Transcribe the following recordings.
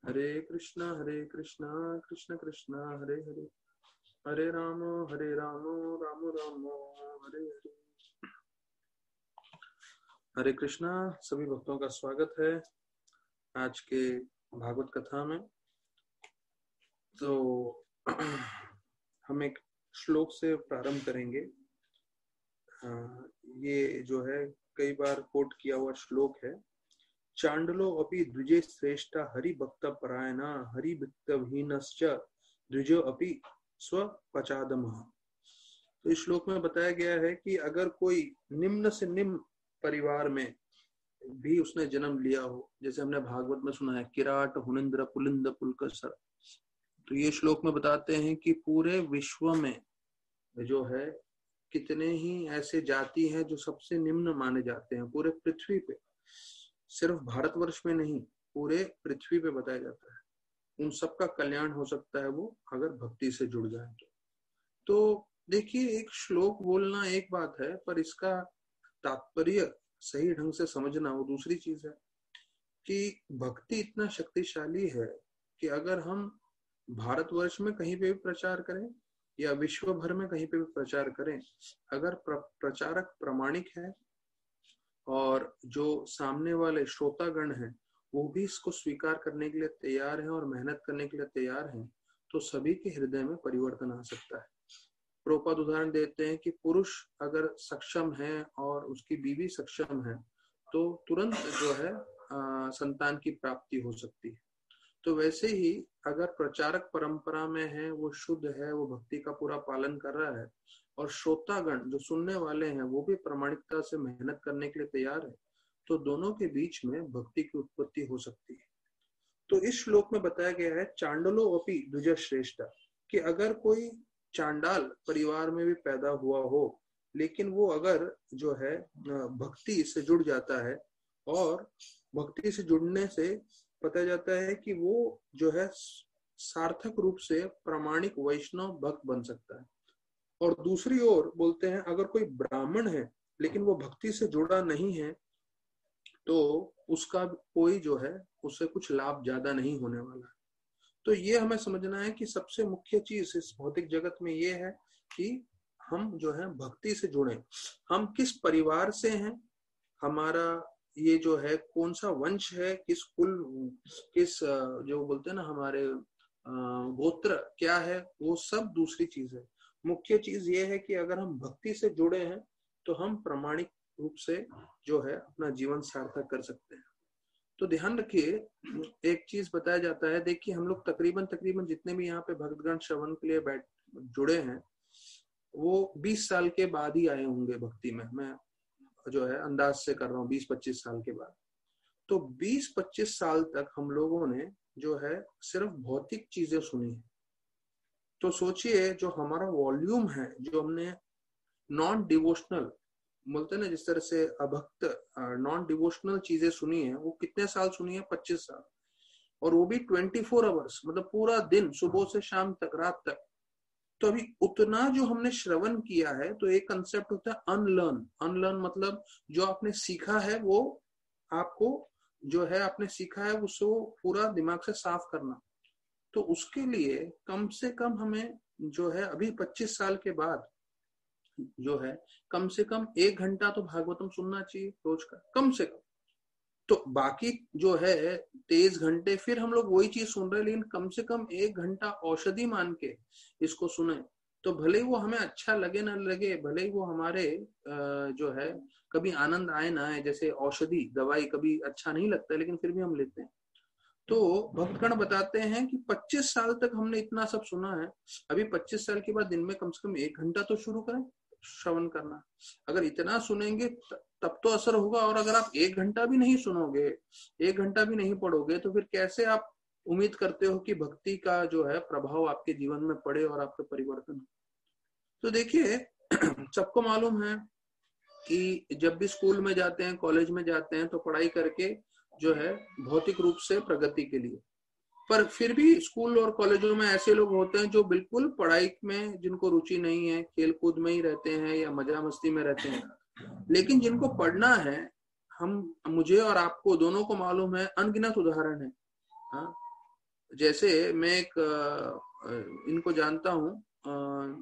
हरे कृष्णा कृष्ण कृष्ण हरे हरे, हरे राम राम राम हरे हरे। हरे कृष्णा। सभी भक्तों का स्वागत है आज के भागवत कथा में। तो हम एक श्लोक से प्रारंभ करेंगे। ये जो है कई बार कोट किया हुआ श्लोक है। चांडलो अपि द्विजे श्रेष्ठ हरि भक्त परायणा हरि भक्तहीनश्च द्विजो अपि स्वपचादमः। तो इस श्लोक में बताया गया है कि अगर कोई निम्न से निम्न परिवार में भी उसने जन्म लिया हो, जैसे हमने भागवत में सुना है किराट हुनिंद्र पुलिंद पुलकसर, तो ये श्लोक में बताते हैं कि पूरे विश्व में जो है कितने ही ऐसे जाति हैं जो सबसे निम्न माने जाते हैं पूरे पृथ्वी पे, सिर्फ भारतवर्ष में नहीं पूरे पृथ्वी पे बताया जाता है। उन सबका कल्याण हो सकता है वो अगर भक्ति से जुड़ जाए तो देखिए, एक श्लोक बोलना एक बात है, पर इसका तात्पर्य सही ढंग से समझना वो दूसरी चीज है। कि भक्ति इतना शक्तिशाली है कि अगर हम भारतवर्ष में कहीं पे भी प्रचार करें या विश्व भर में कहीं पे भी प्रचार करें, अगर प्रचारक प्रामाणिक है और जो सामने वाले श्रोतागण हैं वो भी इसको स्वीकार करने के लिए तैयार हैं और मेहनत करने के लिए तैयार हैं, तो सभी के हृदय में परिवर्तन आ सकता है। प्रभुपाद उदाहरण देते हैं कि पुरुष अगर सक्षम है और उसकी बीवी सक्षम है तो तुरंत जो है संतान की प्राप्ति हो सकती है। तो वैसे ही अगर प्रचारक परंपरा में है, वो शुद्ध है, वो भक्ति का पूरा पालन कर रहा है और श्रोतागण जो सुनने वाले हैं वो भी प्रामाणिकता से मेहनत करने के लिए तैयार है, तो दोनों के बीच में भक्ति की उत्पत्ति हो सकती है। तो इस श्लोक में बताया गया है चांडलो अपि द्विज श्रेष्ठ, कि अगर कोई चांडाल परिवार में भी पैदा हुआ हो लेकिन वो अगर जो है भक्ति से जुड़ जाता है, और भक्ति से जुड़ने से पता जाता है कि वो जो है सार्थक रूप से प्रामाणिक वैष्णव भक्त बन सकता है। और दूसरी ओर बोलते हैं अगर कोई ब्राह्मण है लेकिन वो भक्ति से जुड़ा नहीं है तो उसका कोई जो है उससे कुछ लाभ ज्यादा नहीं होने वाला। तो ये हमें समझना है कि सबसे मुख्य चीज इस भौतिक जगत में ये है कि हम जो है भक्ति से जुड़े। हम किस परिवार से हैं, हमारा ये जो है कौन सा वंश है, किस कुल, किस जो बोलते हैं ना हमारे गोत्र क्या है, वो सब दूसरी चीज है। मुख्य चीज ये है कि अगर हम भक्ति से जुड़े हैं तो हम प्रामाणिक रूप से जो है अपना जीवन सार्थक कर सकते हैं। तो ध्यान रखिए, एक चीज बताया जाता है, देखिए हम लोग तकरीबन जितने भी यहाँ पे भक्तगण श्रवण के लिए जुड़े हैं वो 20 साल के बाद ही आए होंगे भक्ति में। मैं जो है अंदाज से कर रहा हूँ 20-25 साल के बाद। तो 20-25 साल तक हम लोगों ने जो है सिर्फ भौतिक चीजें सुनी है। तो सोचिए जो हमारा वॉल्यूम है, जो हमने नॉन डिवोशनल बोलते हैं ना, जिस तरह से अभक्त नॉन डिवोशनल चीजें सुनी है, वो कितने साल सुनी है? 25 साल। और वो भी 24 आवर्स, मतलब पूरा दिन, सुबह से शाम तक, रात तक। तो अभी उतना जो हमने श्रवण किया है, तो एक कंसेप्ट होता है अनलर्न। अनलर्न मतलब जो आपने सीखा है वो आपको जो है आपने सीखा है उसको पूरा दिमाग से साफ करना। तो उसके लिए कम से कम हमें जो है अभी 25 साल के बाद जो है कम से कम 1 घंटा तो भागवतम सुनना चाहिए रोज का, कम से कम। तो बाकी जो है 23 घंटे फिर हम लोग वही चीज सुन रहे हैं, लेकिन कम से कम 1 घंटा औषधि मान के इसको सुने। तो भले ही वो हमें अच्छा लगे ना लगे, भले ही वो हमारे जो है कभी आनंद आए ना आए, जैसे औषधि दवाई कभी अच्छा नहीं लगता लेकिन फिर भी हम लेते हैं। तो भक्तगण बताते हैं कि 25 साल तक हमने इतना सब सुना है, अभी 25 साल के बाद दिन में कम से कम 1 घंटा तो शुरू करें श्रवण करना। अगर इतना सुनेंगे तब तो असर होगा। और अगर आप 1 घंटा भी नहीं सुनोगे, 1 घंटा भी नहीं पढ़ोगे, तो फिर कैसे आप उम्मीद करते हो कि भक्ति का जो है प्रभाव आपके जीवन में पड़े और आपके परिवर्तन। तो देखिए सबको मालूम है कि जब भी स्कूल में जाते हैं, कॉलेज में जाते हैं, तो पढ़ाई करके जो है भौतिक रूप से प्रगति के लिए, पर फिर भी स्कूल और कॉलेजों में ऐसे लोग होते हैं जो बिल्कुल पढ़ाई में जिनको रुचि नहीं है, खेल कूद में ही रहते हैं या मजा मस्ती में रहते हैं। लेकिन जिनको पढ़ना है, मुझे और आपको दोनों को मालूम है, अनगिनत उदाहरण है। हाँ, जैसे मैं एक इनको जानता हूँ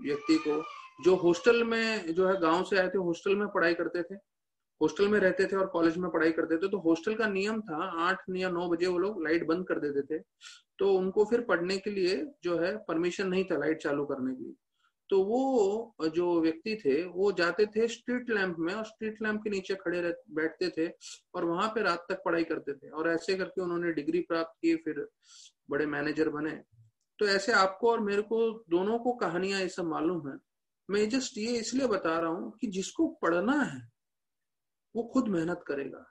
व्यक्ति को, जो हॉस्टल में जो है गांव से आए थे, हॉस्टल में पढ़ाई करते थे, हॉस्टल में रहते थे और कॉलेज में पढ़ाई करते थे। तो हॉस्टल का नियम था 8 या 9 बजे वो लोग लाइट बंद कर देते थे। तो उनको फिर पढ़ने के लिए जो है परमिशन नहीं था लाइट चालू करने के लिए। तो वो जो व्यक्ति थे वो जाते थे स्ट्रीट लैंप में, और स्ट्रीट लैंप के नीचे खड़े बैठते थे और वहां पे रात तक पढ़ाई करते थे, और ऐसे करके उन्होंने डिग्री प्राप्त की, फिर बड़े मैनेजर बने। तो ऐसे आपको और मेरे को दोनों को कहानियां ये सब मालूम है। मैं जस्ट ये इसलिए बता रहा हूँ कि जिसको पढ़ना है वो खुद मेहनत करेगा,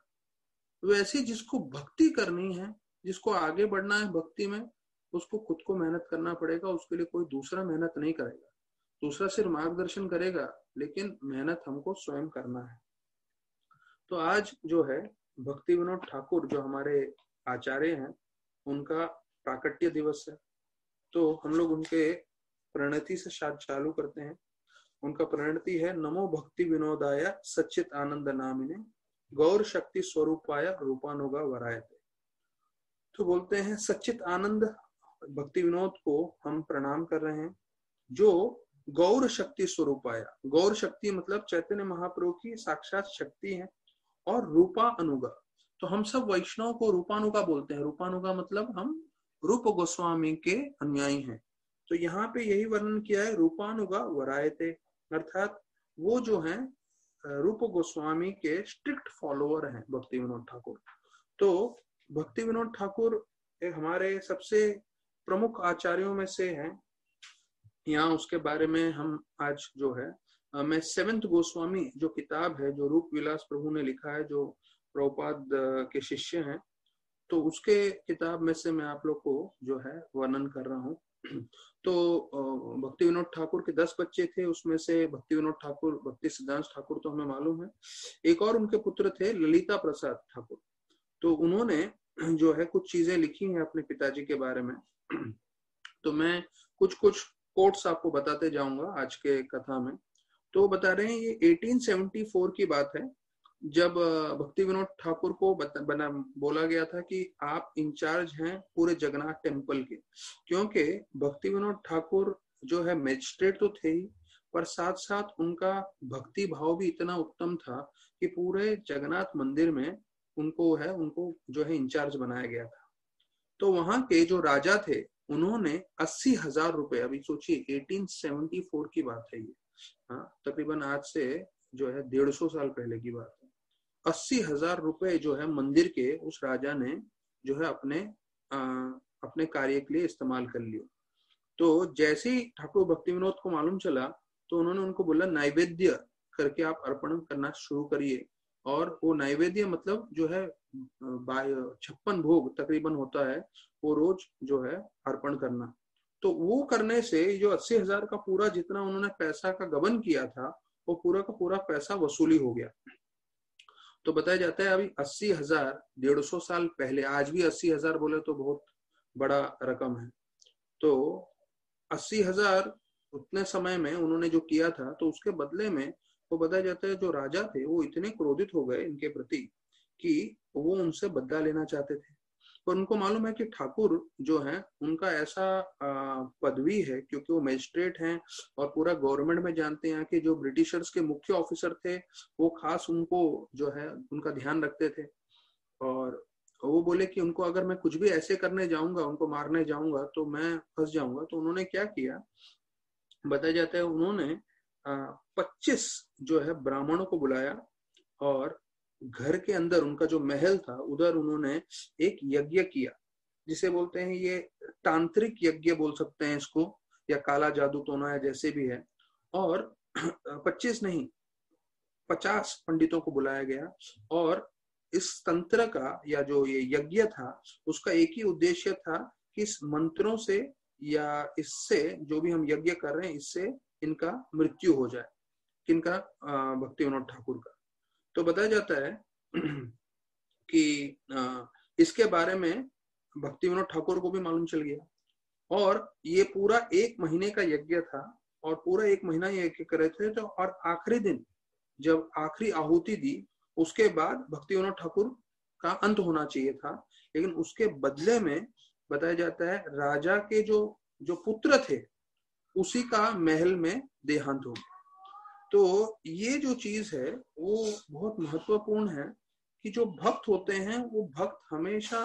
वैसे जिसको भक्ति करनी है, जिसको आगे बढ़ना है भक्ति में, उसको खुद को मेहनत करना पड़ेगा। उसके लिए कोई दूसरा मेहनत नहीं करेगा, दूसरा सिर्फ मार्गदर्शन करेगा, लेकिन मेहनत हमको स्वयं करना है। तो आज जो है भक्ति विनोद ठाकुर जो हमारे आचार्य हैं, उनका प्राकट्य दिवस है। तो हम लोग उनके प्रणति से चालू करते हैं। उनका प्रणति है, नमो भक्ति विनोदाय सच्चित आनंद नामिने गौर शक्ति स्वरूपाय रूपानुगा वरायते। तो बोलते हैं सच्चित आनंद भक्ति विनोद को हम प्रणाम कर रहे हैं, जो गौर शक्ति स्वरूपाया, गौर शक्ति मतलब चैतन्य महाप्रभु की साक्षात शक्ति है, और रूपा अनुगा, तो हम सब वैष्णव को रूपानुगा बोलते हैं। रूपानुगा मतलब हम रूप गोस्वामी के अनुयायी हैं। तो यहाँ पे यही वर्णन किया है, रूपानुगा वरायते, अर्थात वो जो है रूप गोस्वामी के स्ट्रिक्ट फॉलोअर हैं भक्ति विनोद ठाकुर। तो भक्ति विनोद ठाकुर एक हमारे सबसे प्रमुख आचार्यों में से हैं। यहाँ उसके बारे में हम आज जो है मैं 7th गोस्वामी जो किताब है, जो रूप विलास प्रभु ने लिखा है, जो प्रभुपाद के शिष्य हैं, तो उसके किताब में से मैं आप लोग को जो है वर्णन कर रहा हूँ। तो भक्ति विनोद ठाकुर के 10 बच्चे थे, उसमें से भक्ति विनोद ठाकुर, भक्ति सिद्धांत ठाकुर तो हमें मालूम है, एक और उनके पुत्र थे ललिता प्रसाद ठाकुर। तो उन्होंने जो है कुछ चीजें लिखी हैं अपने पिताजी के बारे में। तो मैं कुछ कोट्स आपको बताते जाऊंगा आज के कथा में। तो बता रहे हैं ये 1874 की बात है, जब भक्ति विनोद ठाकुर को बोला गया था कि आप इंचार्ज हैं पूरे जगन्नाथ टेम्पल के, क्योंकि भक्ति विनोद ठाकुर जो है मैजिस्ट्रेट तो थे ही, पर साथ साथ उनका भक्ति भाव भी इतना उत्तम था कि पूरे जगन्नाथ मंदिर में उनको जो है इंचार्ज बनाया गया था। तो वहां के जो राजा थे उन्होंने 80,000 रुपए, अभी सोचिए 1874 की बात है ये, हाँ तकरीबन आज से जो है 150 साल पहले की बात है, 80,000 रुपए जो है मंदिर के उस राजा ने जो है अपने कार्य के लिए इस्तेमाल कर लिया। तो जैसे ही ठाकुर भक्ति विनोद को मालूम चला, तो उन्होंने उनको बोला नैवेद्य करके आप अर्पण करना शुरू करिए। और वो नैवेद्य मतलब जो है 56 भोग तकरीबन होता है, वो रोज जो है अर्पण करना। तो वो करने से जो 80,000 का पूरा जितना उन्होंने पैसा का गबन किया था, वो पूरा का पूरा पैसा वसूली हो गया। तो बताया जाता है अभी 80,000 150 साल पहले, आज भी 80,000 बोले तो बहुत बड़ा रकम है। तो 80,000 उतने समय में उन्होंने जो किया था, तो उसके बदले में वो बताया जाता है जो राजा थे वो इतने क्रोधित हो गए इनके प्रति कि वो उनसे बदला लेना चाहते थे। पर उनको मालूम है कि ठाकुर जो है उनका ऐसा पदवी है, क्योंकि वो मैजिस्ट्रेट हैं और पूरा गवर्नमेंट में जानते हैं कि जो ब्रिटिशर्स के मुख्य ऑफिसर थे वो खास उनको जो है उनका ध्यान रखते थे। और वो बोले कि उनको अगर मैं कुछ भी ऐसे करने जाऊंगा, उनको मारने जाऊंगा, तो मैं फंस जाऊंगा। तो उन्होंने क्या किया, बताया जाता है उन्होंने 25 जो है ब्राह्मणों को बुलाया, और घर के अंदर उनका जो महल था उधर उन्होंने एक यज्ञ किया, जिसे बोलते हैं ये तांत्रिक यज्ञ बोल सकते हैं इसको, या काला जादू टोना या जैसे भी है। और 25 नहीं 50 पंडितों को बुलाया गया, और इस तंत्र का या जो ये यज्ञ था उसका एक ही उद्देश्य था कि इस मंत्रों से या इससे जो भी हम यज्ञ कर रहे हैं इससे इनका मृत्यु हो जाए, किनका, भक्ति विनोद ठाकुर का। तो बताया जाता है कि इसके बारे में भक्ति विनोद ठाकुर को भी मालूम चल गया, और ये पूरा 1 महीने का यज्ञ था, और पूरा 1 महीना यज्ञ कर रहे थे। तो और आखिरी दिन जब आखिरी आहुति दी, उसके बाद भक्ति विनोद ठाकुर का अंत होना चाहिए था, लेकिन उसके बदले में बताया जाता है राजा के जो पुत्र थे उसी का महल में देहांत हो गया। तो ये जो चीज है वो बहुत महत्वपूर्ण है कि जो भक्त होते हैं वो भक्त हमेशा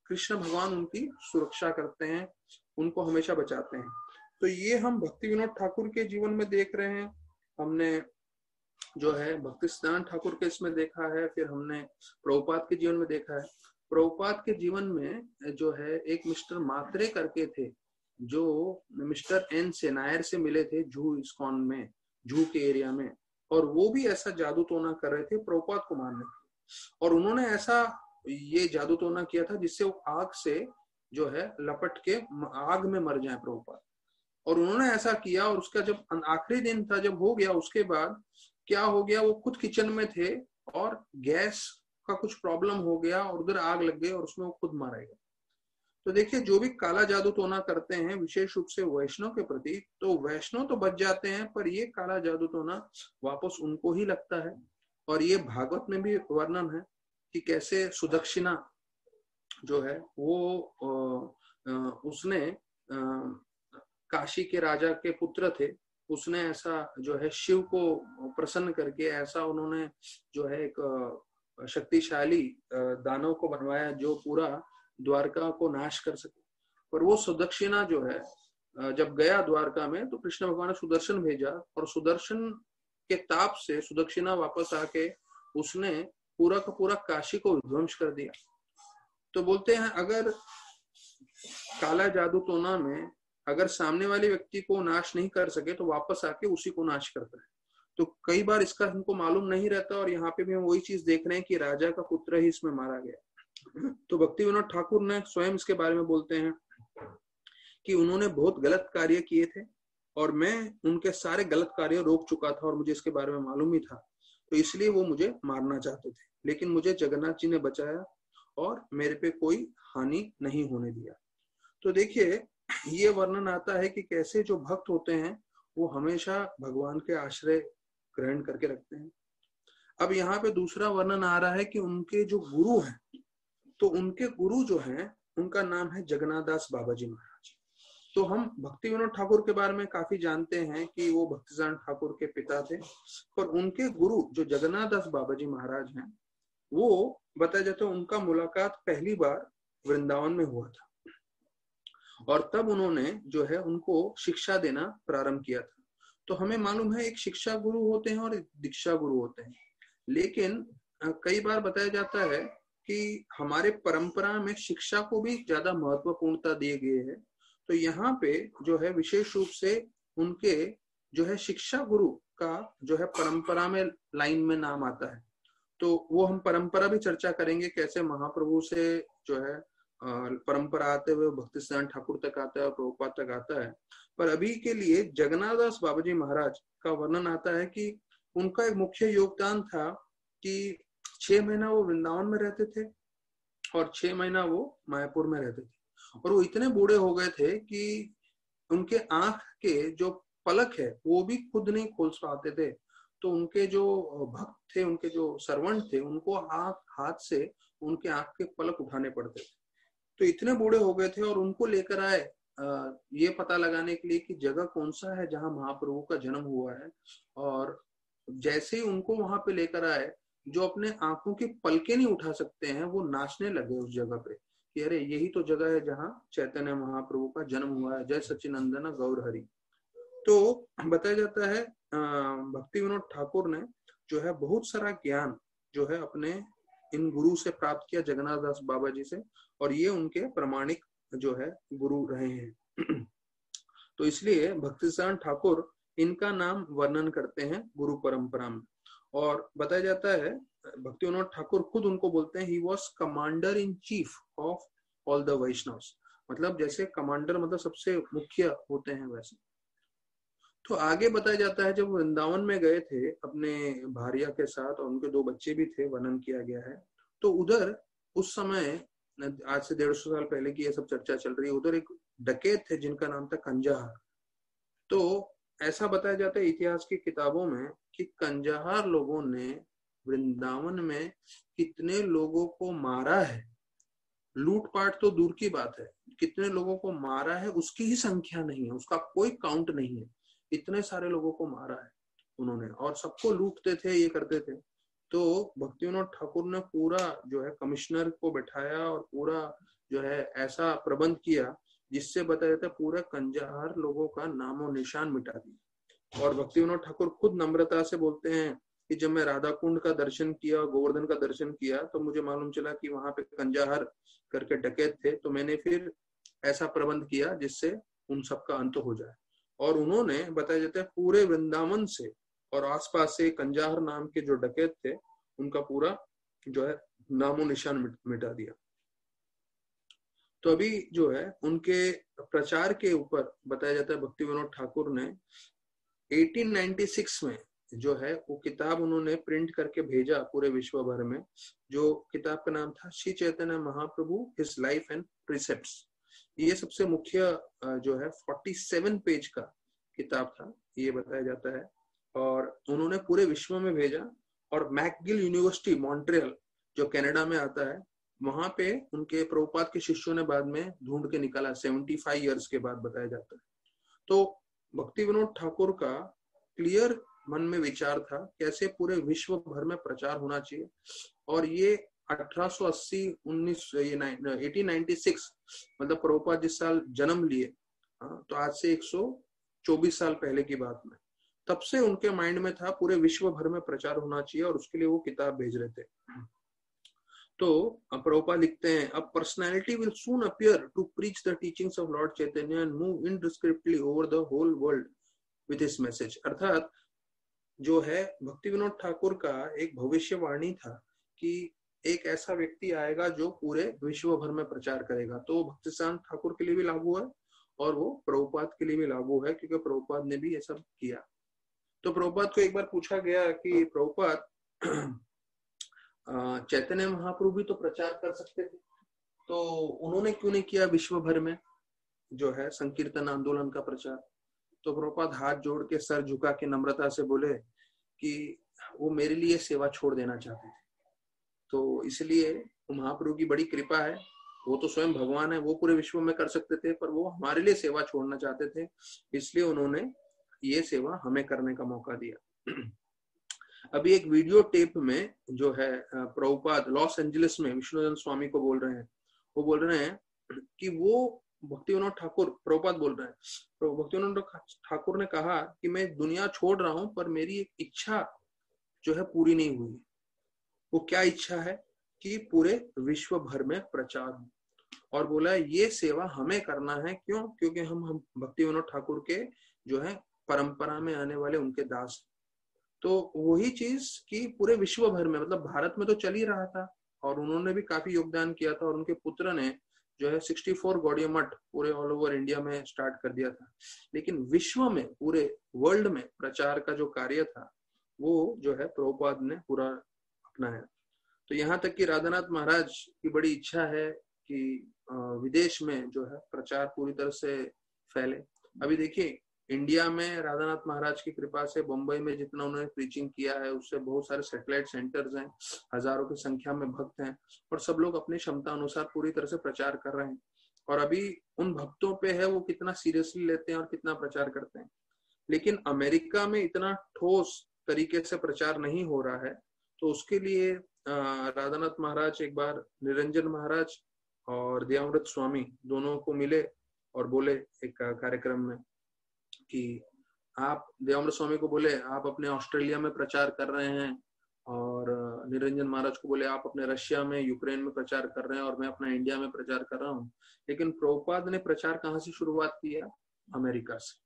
कृष्ण भगवान उनकी सुरक्षा करते हैं, उनको हमेशा बचाते हैं। तो ये हम भक्ति विनोद ठाकुर के जीवन में देख रहे हैं, हमने जो है भक्ति सिद्धांत ठाकुर के इसमें देखा है, फिर हमने प्रभुपाद के जीवन में देखा है। प्रभुपाद के जीवन में जो है एक मिस्टर मात्रे करके थे जो मिस्टर एन से नायर से मिले थे जू इस्कॉन में, जू के एरिया में, और वो भी ऐसा जादू टोना कर रहे थे प्रभुपाद को मारने के। और उन्होंने ऐसा ये जादू टोना किया था जिससे वो आग से जो है लपट के आग में मर जाए प्रभुपाद। और उन्होंने ऐसा किया, और उसका जब आखिरी दिन था जब हो गया, उसके बाद क्या हो गया, वो खुद किचन में थे और गैस का कुछ प्रॉब्लम हो गया और उधर आग लग गई और उसमें वो खुद मारा गया। तो देखिए जो भी काला जादू टोना करते हैं विशेष रूप से वैष्णव के प्रति, तो वैष्णव तो बच जाते हैं पर ये काला जादू टोना वापस उनको ही लगता है। और ये भागवत में भी वर्णन है कि कैसे सुदक्षिणा जो है वो उसने काशी के राजा के पुत्र थे, उसने ऐसा जो है शिव को प्रसन्न करके ऐसा उन्होंने जो है एक शक्तिशाली दानव को बनवाया जो पूरा द्वारका को नाश कर सके। पर वो सुदक्षिणा जो है जब गया द्वारका में तो कृष्ण भगवान ने सुदर्शन भेजा और सुदर्शन के ताप से सुदक्षिणा वापस आके उसने पूरा का पूरा काशी को विध्वंस कर दिया। तो बोलते हैं अगर काला जादू टोना में अगर सामने वाले व्यक्ति को नाश नहीं कर सके तो वापस आके उसी को नाश करता है। तो कई बार इसका हमको मालूम नहीं रहता, और यहाँ पे भी हम वही चीज देख रहे हैं कि राजा का पुत्र ही इसमें मारा गया। तो भक्ति विनोद ठाकुर ने स्वयं इसके बारे में बोलते हैं कि उन्होंने बहुत गलत कार्य किए थे और मैं उनके सारे गलत कार्य रोक चुका था और मुझे इसके बारे में मालूम ही था, तो इसलिए वो मुझे मारना चाहते थे, लेकिन मुझे जगन्नाथ जी ने बचाया और मेरे पे कोई हानि नहीं होने दिया। तो देखिए ये वर्णन आता है कि कैसे जो भक्त होते हैं वो हमेशा भगवान के आश्रय ग्रहण करके रखते हैं। अब यहाँ पे दूसरा वर्णन आ रहा है कि उनके जो गुरु हैं, तो उनके गुरु जो हैं उनका नाम है जगन्नाथ दास बाबा जी महाराज। तो हम भक्ति विनोद ठाकुर के बारे में काफी जानते हैं कि वो भक्तिसार ठाकुर के पिता थे, पर उनके गुरु जो जगन्नाथ दास बाबा जी महाराज हैं वो बताया जाता है उनका मुलाकात पहली बार वृंदावन में हुआ था और तब उन्होंने जो है उनको शिक्षा देना प्रारंभ किया था। तो हमें मालूम है एक शिक्षा गुरु होते हैं और एक दीक्षा गुरु होते हैं, लेकिन कई बार बताया जाता है कि हमारे परंपरा में शिक्षा को भी ज्यादा महत्वपूर्णता दिए गए है। तो यहाँ पे जो है विशेष रूप से उनके जो है शिक्षा गुरु का जो है परंपरा में लाइन में नाम आता है। तो वो हम परंपरा भी चर्चा करेंगे कैसे महाप्रभु से जो है परंपरा आते हुए भक्ति सिद्धांत ठाकुर तक आता है और प्रभुपाद तक आता है। पर अभी के लिए जगन्नाथ दास बाबा जी महाराज का वर्णन आता है कि उनका एक मुख्य योगदान था कि 6 महीना वो वृंदावन में रहते थे और 6 महीना वो मायापुर में रहते थे, और वो इतने बूढ़े हो गए थे कि उनके आंख के जो पलक है वो भी खुद नहीं खोल पाते थे। तो उनके जो भक्त थे, उनके जो सर्वेंट थे, उनको हाथ से उनके आंख के पलक उठाने पड़ते थे। तो इतने बूढ़े हो गए थे और उनको लेकर आए ये पता लगाने के लिए कि जगह कौन सा है जहां महाप्रभु का जन्म हुआ है। और जैसे ही उनको वहां पे लेकर आए, जो अपने आंखों की पलकें नहीं उठा सकते हैं वो नाचने लगे उस जगह पे कि अरे यही तो जगह है जहाँ चैतन्य महाप्रभु का जन्म हुआ है, जय सच्चिनंदन गौर हरि। तो बताया जाता है भक्ति विनोद ठाकुर ने जो है बहुत सारा ज्ञान जो है अपने इन गुरु से प्राप्त किया, जगन्नाथ दास बाबा जी से, और ये उनके प्रमाणिक जो है गुरु रहे हैं। तो इसलिए भक्तिसार ठाकुर इनका नाम वर्णन करते हैं गुरु परंपरा में। और बताया जाता है भक्ति विनोद ठाकुर खुद उनको बोलते हैं he was commander in chief of all the Vaishnavas, मतलब जैसे कमांडर मतलब सबसे मुख्य होते हैं वैसे। तो आगे बताया जाता है जब वृंदावन में गए थे अपने भारिया के साथ और उनके 2 बच्चे भी थे, वर्णन किया गया है। तो उधर उस समय आज से 150 साल पहले की ये सब चर्चा चल रही है, उधर एक डकैत थे जिनका नाम था कंजहार। तो ऐसा बताया जाता है इतिहास की किताबों में कि कंजहार लोगों ने वृंदावन में कितने लोगों को मारा है, लूटपाट तो दूर की बात है, कितने लोगों को मारा है उसकी ही संख्या नहीं है, उसका कोई काउंट नहीं है, इतने सारे लोगों को मारा है उन्होंने, और सबको लूटते थे, ये करते थे। तो भक्तिविनोद ठाकुर ने पूरा जो है कमिश्नर को बैठाया और पूरा जो है ऐसा प्रबंध किया जिससे बताया जाता है पूरे कंजाहर लोगों का नामो निशान मिटा दिया। और भक्तिविनोद ठाकुर खुद नम्रता से बोलते हैं कि जब मैं राधा कुंड का दर्शन किया, गोवर्धन का दर्शन किया, तो मुझे मालूम चला कि वहां पे कंजाहर करके डकैत थे, तो मैंने फिर ऐसा प्रबंध किया जिससे उन सबका अंत हो जाए। और उन्होंने बताया जाता है पूरे वृंदावन से और आसपास से कंजाहर नाम के जो डकैत थे उनका पूरा जो है नामो निशान मिटा दिया। तो अभी जो है उनके प्रचार के ऊपर बताया जाता है भक्तिविनोद ठाकुर ने 1896 में जो है वो किताब उन्होंने प्रिंट करके भेजा पूरे विश्व भर में, जो किताब का नाम था Shri Chaitanya Mahaprabhu his life and प्रिसेप्ट्स। ये सबसे मुख्य जो है 47 पेज का किताब था, ये बताया जाता है। और उन्होंने पूरे विश्व में भेजा, और मैकगिल यूनिवर्सिटी मॉन्ट्रियल जो कनाडा में आता है, वहां पे उनके प्रभुपाद के शिष्यों ने बाद में ढूंढ के निकाला 75 ईयर्स के बाद, बताया जाता है। तो भक्तिविनोद ठाकुर का क्लियर मन में विचार था कैसे पूरे विश्व भर में प्रचार होना चाहिए। और ये 1880 1896 मतलब प्रभुपाद जिस साल जन्म लिए, तो आज से 124 साल पहले की बात में, तब से उनके माइंड में था पूरे विश्व भर में प्रचार होना चाहिए, और उसके लिए वो किताब भेज रहे थे। तो प्रभुपाद लिखते हैं, a personality will soon appear to preach the teachings of Lord Chaitanya and move indiscriminately over the whole world with his message. अर्थात जो है भक्तिविनोद ठाकुर का एक भविष्यवाणी था कि एक ऐसा व्यक्ति आएगा जो पूरे विश्व भर में प्रचार करेगा। तो भक्तिसांत ठाकुर के लिए भी लागू है और वो प्रभुपाद के लिए भी लागू है, क्योंकि प्रभुपाद ने भी ये सब किया। तो प्रभुपाद को एक बार पूछा गया कि प्रभुपाद चैतन्य महाप्रभु भी तो प्रचार कर सकते थे, तो उन्होंने क्यों नहीं किया विश्व भर में जो है संकीर्तन आंदोलन का प्रचार? तो प्रभुपाद हाथ जोड़ के सर झुका के नम्रता से बोले कि वो मेरे लिए सेवा छोड़ देना चाहते थे, तो इसलिए महाप्रभु की बड़ी कृपा है, वो तो स्वयं भगवान है, वो पूरे विश्व में कर सकते थे, पर वो हमारे लिए सेवा छोड़ना चाहते थे, इसलिए उन्होंने ये सेवा हमें करने का मौका दिया। अभी एक वीडियो टेप में जो है प्रभुपाद लॉस एंजलिस में विष्णुनंदन स्वामी को बोल रहे हैं, वो बोल रहे हैं कि वो भक्तिविनोद ठाकुर, प्रभुपाद बोल रहे हैं, तो भक्तिविनोद ठाकुर ने कहा कि मैं दुनिया छोड़ रहा हूं, पर मेरी एक इच्छा जो है पूरी नहीं हुई। वो क्या इच्छा है? कि पूरे विश्व भर में प्रचार हो, और बोला ये सेवा हमें करना है। क्यों? क्योंकि हम भक्तिविनोद ठाकुर के जो है परंपरा में आने वाले उनके दास। तो वही चीज कि पूरे विश्व भर में, मतलब भारत में तो चल ही रहा था और उन्होंने भी काफी योगदान किया था, और उनके पुत्र ने जो है 64 गौड़ीय मठ पूरे ऑल ओवर इंडिया में स्टार्ट कर दिया था। लेकिन विश्व में, पूरे वर्ल्ड में प्रचार का जो कार्य था वो जो है प्रभुपाद ने पूरा अपनाया। तो यहाँ तक कि राधानाथ महाराज की बड़ी इच्छा है कि विदेश में जो है प्रचार पूरी तरह से फैले। अभी देखिए इंडिया में राधानाथ महाराज की कृपा से बम्बई में जितना उन्होंने प्रीचिंग किया है, उससे बहुत सारे सैटेलाइट सेंटर्स हैं, हजारों की संख्या में भक्त हैं, और सब लोग अपनी क्षमता अनुसार पूरी तरह से प्रचार कर रहे हैं। और अभी उन भक्तों पे है वो कितना सीरियसली लेते हैं और कितना प्रचार करते हैं। लेकिन अमेरिका में इतना ठोस तरीके से प्रचार नहीं हो रहा है, तो उसके लिए राधानाथ महाराज एक बार निरंजन महाराज और दयामृत स्वामी दोनों को मिले और बोले एक कार्यक्रम में कि आप, दयामृत स्वामी को बोले आप अपने ऑस्ट्रेलिया में प्रचार कर रहे हैं, और निरंजन महाराज को बोले आप अपने रशिया में, यूक्रेन में प्रचार कर रहे हैं, और मैं अपना इंडिया में प्रचार कर रहा हूँ। लेकिन प्रभुपाद ने प्रचार कहाँ से शुरुआत किया? अमेरिका से।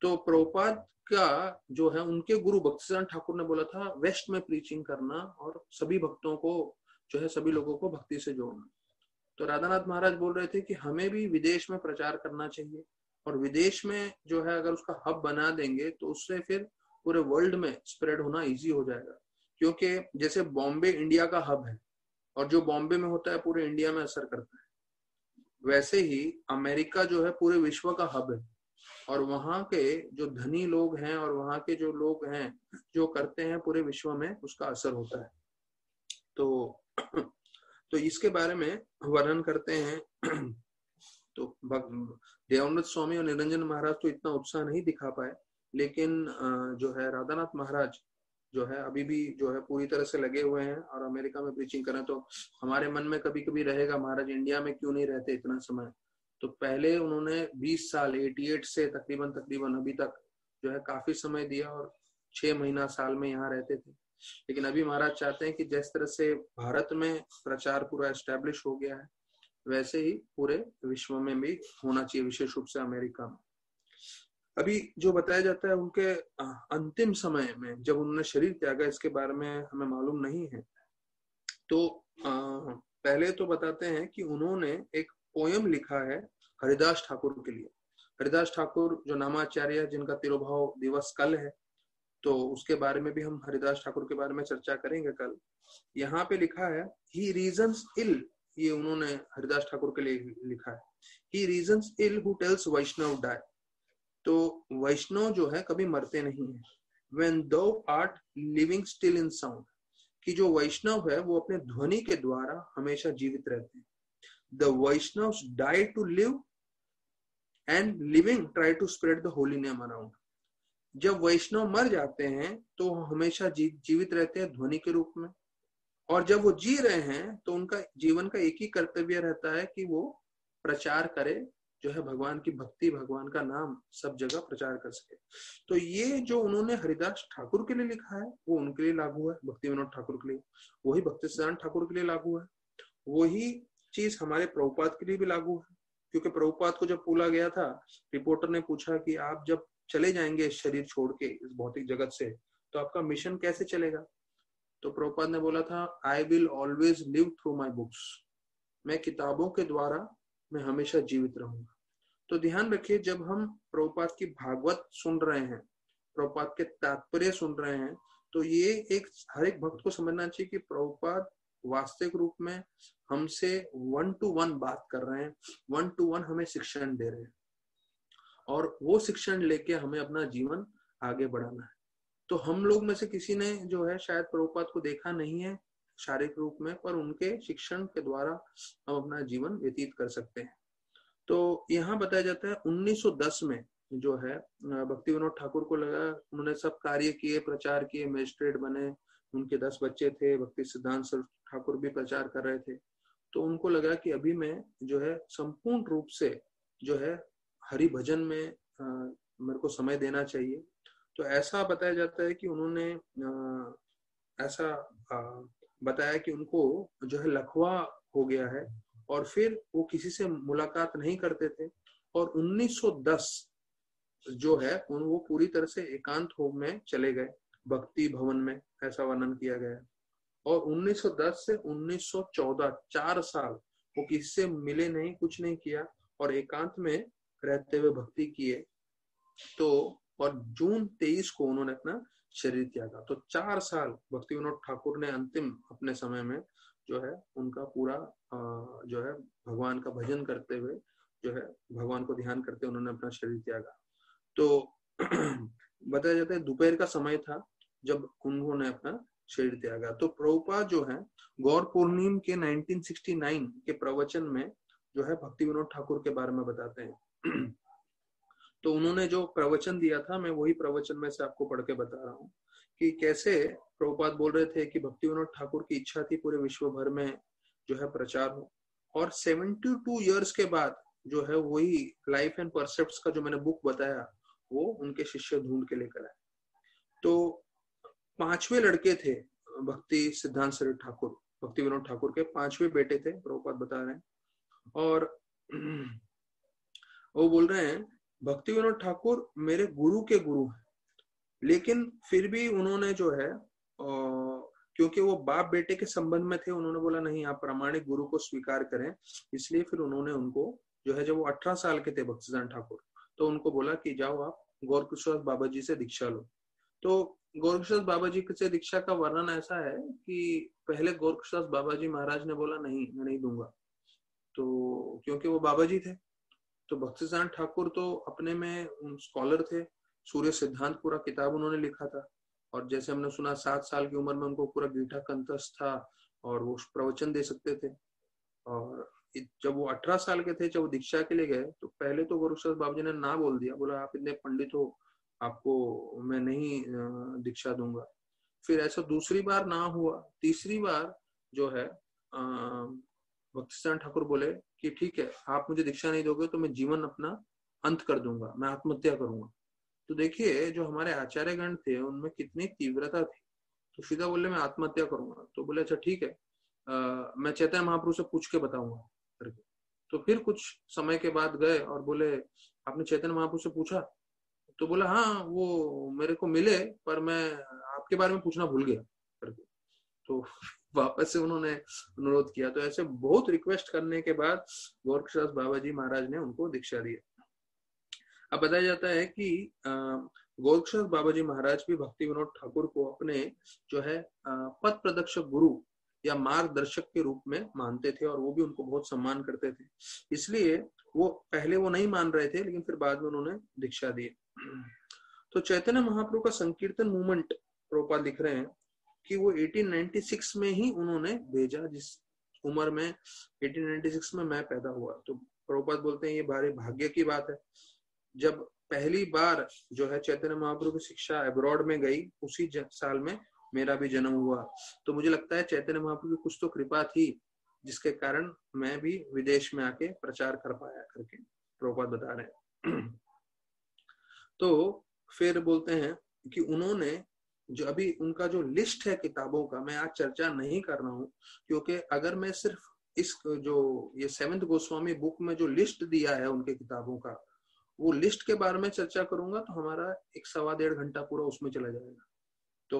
तो प्रभुपाद का जो है उनके गुरु भक्तिसांत ठाकुर ने बोला था वेस्ट में प्रीचिंग करना और सभी भक्तों को जो है, सभी लोगों को भक्ति से जोड़ना। तो राधानाथ महाराज बोल रहे थे कि हमें भी विदेश में प्रचार करना चाहिए, और विदेश में जो है अगर उसका हब बना देंगे तो उससे फिर पूरे वर्ल्ड में स्प्रेड होना इजी हो जाएगा। क्योंकि जैसे बॉम्बे इंडिया का हब है, और जो बॉम्बे में होता है पूरे इंडिया में असर करता है, वैसे ही अमेरिका जो है पूरे विश्व का हब है, और वहां के जो धनी लोग हैं और वहां के जो लोग हैं जो करते हैं पूरे विश्व में उसका असर होता है। तो इसके बारे में वर्णन करते हैं तो देवानंद स्वामी और निरंजन महाराज तो इतना उत्साह नहीं दिखा पाए, लेकिन जो है राधानाथ महाराज जो है अभी भी जो है पूरी तरह से लगे हुए हैं और अमेरिका में प्रीचिंग कर रहे हैं। तो हमारे मन में कभी कभी रहेगा महाराज इंडिया में क्यों नहीं रहते इतना समय। तो पहले उन्होंने 20 साल 88 से तकरीबन अभी तक जो है काफी समय दिया और 6 महीना साल में यहाँ रहते थे। लेकिन अभी महाराज चाहते हैं कि जिस तरह से भारत में प्रचार पूरा एस्टेब्लिश हो गया है, वैसे ही पूरे विश्व में भी होना चाहिए, विशेष रूप से अमेरिका में। अभी जो बताया जाता है उनके अंतिम समय में जब उन्होंने शरीर त्यागा, इसके बारे में हमें मालूम नहीं है। तो पहले तो बताते हैं कि उन्होंने एक पोयम लिखा है हरिदास ठाकुर के लिए। हरिदास ठाकुर जो नामाचार्य जिनका तिरुभाव दिवस कल है, तो उसके बारे में भी हम हरिदास ठाकुर के बारे में चर्चा करेंगे कल। यहाँ पे लिखा है ही रीजन्स इल, ये उन्होंने हरिदास ठाकुर के लिए लिखा है। He reasons ill who tells Vaishnava die, तो वैष्णव जो है कभी मरते नहीं है। When thou art living still in sound, कि जो वैष्णव है वो अपने ध्वनि के द्वारा हमेशा जीवित रहते हैं। The Vaishnavs die to live and living try to spread the holy name around. जब वैष्णव मर जाते हैं तो हमेशा जीवित रहते हैं ध्वनि के रूप में, और जब वो जी रहे हैं तो उनका जीवन का एक ही कर्तव्य रहता है कि वो प्रचार करे, जो है भगवान की भक्ति, भगवान का नाम सब जगह प्रचार कर सके। तो ये जो उन्होंने हरिदास ठाकुर के लिए लिखा है वो उनके लिए लागू है, भक्ति विनोद ठाकुर के लिए। वही भक्ति सिद्धांत ठाकुर के लिए लागू है। वही चीज हमारे प्रभुपाद के लिए भी लागू है, क्योंकि प्रभुपाद को जब बोला गया था, रिपोर्टर ने पूछा कि आप जब चले जाएंगे इस शरीर छोड़ के, इस भौतिक जगत से, तो आपका मिशन कैसे चलेगा। तो प्रभुपाद ने बोला था, I will always live through my books, मैं किताबों के द्वारा मैं हमेशा जीवित रहूंगा। तो ध्यान रखिए, जब हम प्रभुपाद की भागवत सुन रहे हैं, प्रभुपाद के तात्पर्य सुन रहे हैं, तो ये एक हर एक भक्त को समझना चाहिए कि प्रभुपाद वास्तविक रूप में हमसे 1 to 1 बात कर रहे हैं, 1 to 1 हमें शिक्षण दे रहे हैं, और वो शिक्षण लेके हमें अपना जीवन आगे बढ़ाना है। तो हम लोग में से किसी ने जो है शायद प्रभुपाद को देखा नहीं है शारीरिक रूप में, पर उनके शिक्षण के द्वारा हम अपना जीवन व्यतीत कर सकते हैं। तो यहाँ बताया जाता है 1910 में जो है भक्ति विनोद ठाकुर को लगा, उन्होंने सब कार्य किए, प्रचार किए, मजिस्ट्रेट बने, उनके 10 बच्चे थे, भक्ति सिद्धांत ठाकुर भी प्रचार कर रहे थे। तो उनको लगा कि अभी मैं जो है संपूर्ण रूप से जो है हरि भजन में मेरे को समय देना चाहिए। तो ऐसा बताया जाता है कि उन्होंने ऐसा बताया कि उनको जो है लकवा हो गया है, और फिर वो किसी से मुलाकात नहीं करते थे, और 1910 जो है वो पूरी तरह से एकांत हो में चले गए भक्ति भवन में, ऐसा वर्णन किया गया है। और 1910 से 1914 4 साल वो किसी से मिले नहीं, कुछ नहीं किया, और एकांत में रहते हुए भक्ति किए। तो और जून 23 को उन्होंने अपना शरीर त्यागा। तो 4 साल भक्ति विनोद ठाकुर ने अंतिम अपने समय में जो है उनका पूरा जो है भगवान का भजन करते हुए, जो है भगवान को ध्यान करते उन्होंने अपना शरीर त्यागा। तो बताया जाता है दोपहर का समय था जब उन्होंने अपना शरीर त्यागा। तो प्रभुपाद जो है गौर पूर्णिम के 1969 के प्रवचन में जो है भक्ति विनोद ठाकुर के बारे में बताते हैं। तो उन्होंने जो प्रवचन दिया था, मैं वही प्रवचन में से आपको पढ़ के बता रहा हूँ कि कैसे प्रभुपाद बोल रहे थे कि भक्ति विनोद ठाकुर की इच्छा थी पूरे विश्व भर में जो है प्रचार हो, और 72 इयर्स के बाद जो है वही लाइफ एंड परसेप्ट्स का जो मैंने बुक बताया वो उनके शिष्य ढूंढ के लेकर आए। तो 5वें लड़के थे भक्ति सिद्धांत सरित ठाकुर, भक्ति विनोद ठाकुर के 5वें बेटे थे, प्रभुपाद बता रहे हैं। और वो बोल रहे हैं भक्ति विनोद ठाकुर मेरे गुरु के गुरु हैं, लेकिन फिर भी उन्होंने जो है क्योंकि वो बाप बेटे के संबंध में थे, उन्होंने बोला नहीं आप प्रामाणिक गुरु को स्वीकार करें। इसलिए फिर उन्होंने उनको जो है, जब वो 18 साल के थे भक्ति सिद्धांत ठाकुर, तो उनको बोला कि जाओ आप गौरकिशोर बाबा जी से दीक्षा लो। तो गौरकिशोर बाबा जी से दीक्षा का वर्णन ऐसा है कि पहले गौरकिशोर बाबा जी महाराज ने बोला नहीं मैं नहीं दूंगा, तो क्योंकि वो बाबा जी थे। तो भक्ति सिद्धांत ठाकुर तो अपने में स्कॉलर थे, सूर्य सिद्धांत पूरा किताब उन्होंने लिखा था, और जैसे हमने सुना 7 साल की उम्र में उनको पूरा गीता कंठस्थ था और वो प्रवचन दे सकते थे। और जब वो 18 साल के थे, जब वो दीक्षा के लिए गए, तो पहले तो गोरक्षदास बाबा जी ने ना बोल दिया, बोला आप इतने पंडित हो, आपको मैं नहीं दीक्षा दूंगा। फिर ऐसा दूसरी बार ना हुआ, तीसरी बार जो है भक्तिसिद्धांत ठाकुर बोले कि ठीक है, आप मुझे दीक्षा नहीं दोगे तो मैं जीवन अपना अंत कर दूंगा, मैं आत्महत्या करूंगा। तो देखिए जो हमारे आचार्यगण थे उनमें कितनी तीव्रता थी। तो सीधा बोले मैं आत्महत्या करूंगा। तो बोले अच्छा ठीक है, मैं चैतन्य महाप्रभु से पूछ के बताऊंगा करके। तो फिर कुछ समय के बाद गए और बोले आपने चैतन्य महाप्रभु से पूछा? तो बोला हाँ, वो मेरे को मिले पर मैं आपके बारे में पूछना भूल गया करके। तो वापस से उन्होंने अनुरोध किया। तो ऐसे बहुत रिक्वेस्ट करने के बाद गोरक्षदास बाबा जी महाराज ने उनको दीक्षा दी। अब बताया जाता है कि गोरक्षदास बाबा जी महाराज भी भक्ति विनोद ठाकुर को अपने जो है पथ प्रदर्शक गुरु या मार्गदर्शक के रूप में मानते थे, और वो भी उनको बहुत सम्मान करते थे। इसलिए वो पहले वो नहीं मान रहे थे, लेकिन फिर बाद में उन्होंने दीक्षा दी। तो चैतन्य महाप्रभु का संकीर्तन मूवमेंट प्रभुपाद लिख रहे हैं कि वो 1896 में ही उन्होंने भेजा, जिस उम्र में 1896 में मैं पैदा हुआ। तो प्रभुपाद बोलते हैं ये भारी भाग्य की बात है। जब पहली बार जो है चैतन्य महाप्रभु की शिक्षा अब्रॉड में गई, उसी साल में मेरा भी जन्म हुआ। तो मुझे लगता है चैतन्य महाप्रभु की कुछ तो कृपा थी, जिसके कारण मैं भी विदेश में आके प्रचार कर पाया करके प्रभुपाद बता रहे हैं। तो फिर बोलते हैं कि उन्होंने जो अभी उनका जो लिस्ट है किताबों का, मैं आज चर्चा नहीं कर रहा हूँ, क्योंकि अगर मैं सिर्फ इस जो ये 7th गोस्वामी बुक में जो लिस्ट दिया है उनके किताबों का, वो लिस्ट के बारे में चर्चा करूंगा तो हमारा 1-1.25 घंटा पूरा उसमें चला जाएगा। तो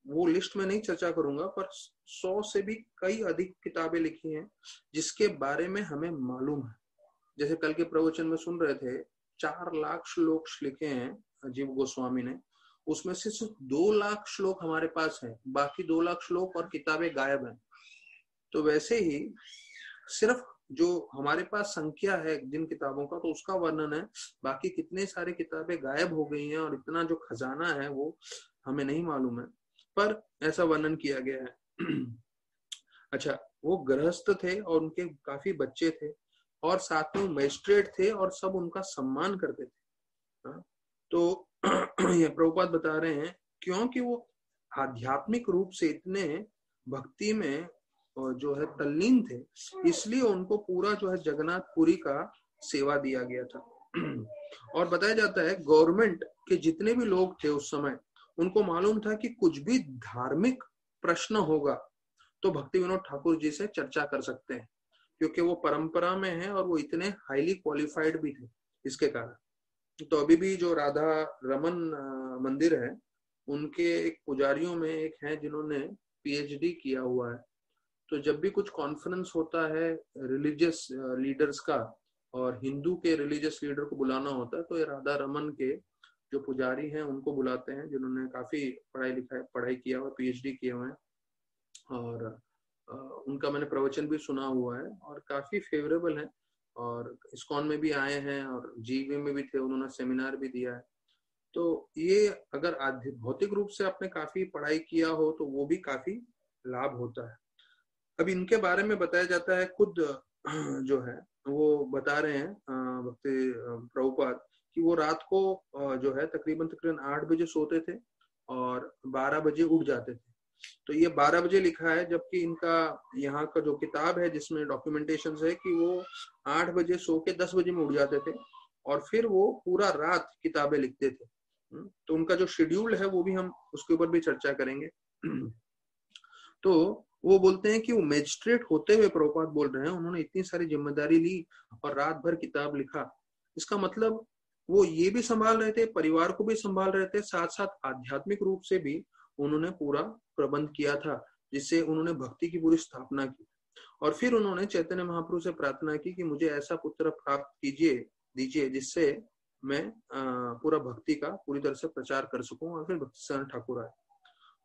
वो लिस्ट में नहीं चर्चा करूंगा, पर 100 से भी कई अधिक किताबें लिखी हैं जिसके बारे में हमें मालूम है। जैसे कल के प्रवचन में सुन रहे थे, 4 लाख श्लोक लिखे हैं जीव गोस्वामी ने, उसमें से सिर्फ 2 लाख श्लोक हमारे पास है, बाकी 2 लाख श्लोक और किताबें गायब हैं। तो वैसे ही सिर्फ जो हमारे पास संख्या है जिन किताबों का, तो उसका वर्णन है, बाकी कितने सारे किताबें गायब हो गई हैं और इतना जो खजाना है वो हमें नहीं मालूम है, पर ऐसा वर्णन किया गया है। अच्छा, वो गृहस्थ थे और उनके काफी बच्चे थे, और साथ में मैजिस्ट्रेट थे और सब उनका सम्मान करते थे। तो ये प्रभुपाद बता रहे हैं क्योंकि वो आध्यात्मिक रूप से इतने भक्ति में जो है तल्लीन थे, इसलिए उनको पूरा जो है जगन्नाथपुरी का सेवा दिया गया था। और बताया जाता है गवर्नमेंट के जितने भी लोग थे उस समय, उनको मालूम था कि कुछ भी धार्मिक प्रश्न होगा तो भक्ति विनोद ठाकुर जी से चर्चा कर सकते हैं, क्योंकि वो परंपरा में है और वो इतने हाईली क्वालिफाइड भी थे इसके कारण। तो अभी भी जो राधा रमन मंदिर है, उनके एक पुजारियों में एक है जिन्होंने पीएचडी किया हुआ है। तो जब भी कुछ कॉन्फ्रेंस होता है रिलीजियस लीडर्स का और हिंदू के रिलीजियस लीडर को बुलाना होता है, तो ये राधा रमन के जो पुजारी हैं उनको बुलाते हैं, जिन्होंने काफी पढ़ाई किया हुआ, पीएचडी किए हुए हैं। और उनका मैंने प्रवचन भी सुना हुआ है और काफी फेवरेबल है, और इस्कॉन में भी आए हैं और जीवी में भी थे, उन्होंने सेमिनार भी दिया है। तो ये अगर भौतिक रूप से आपने काफी पढ़ाई किया हो तो वो भी काफी लाभ होता है। अब इनके बारे में बताया जाता है, खुद जो है वो बता रहे हैं भक्ति प्रभुपाद कि वो रात को जो है तकरीबन 8 बजे सोते थे और 12 बजे उठ जाते थे। तो ये 12 बजे लिखा है, जबकि इनका यहाँ का जो किताब है जिसमें डॉक्यूमेंटेशन है कि वो 8 बजे सो के 10 बजे में उठ जाते थे और फिर वो पूरा रात किताबें लिखते थे। तो उनका जो शेड्यूल है वो भी हम उसके ऊपर भी चर्चा करेंगे। तो वो बोलते हैं कि वो मैजिस्ट्रेट होते हुए, प्रभुपाद बोल रहे हैं, उन्होंने इतनी सारी जिम्मेदारी ली और रात भर किताब लिखा। इसका मतलब वो ये भी संभाल रहे थे, परिवार को भी संभाल रहे थे, साथ साथ आध्यात्मिक रूप से भी उन्होंने पूरा प्रबंध किया था, जिससे उन्होंने भक्ति की पूरी स्थापना की। और फिर उन्होंने चैतन्य महाप्रभु से प्रार्थना की कि मुझे ऐसा पुत्र प्राप्त दीजिए जिससे मैं पूरा भक्ति का पूरी तरह से प्रचार कर सकूं। और फिर भक्तिसिद्धांत ठाकुर आए।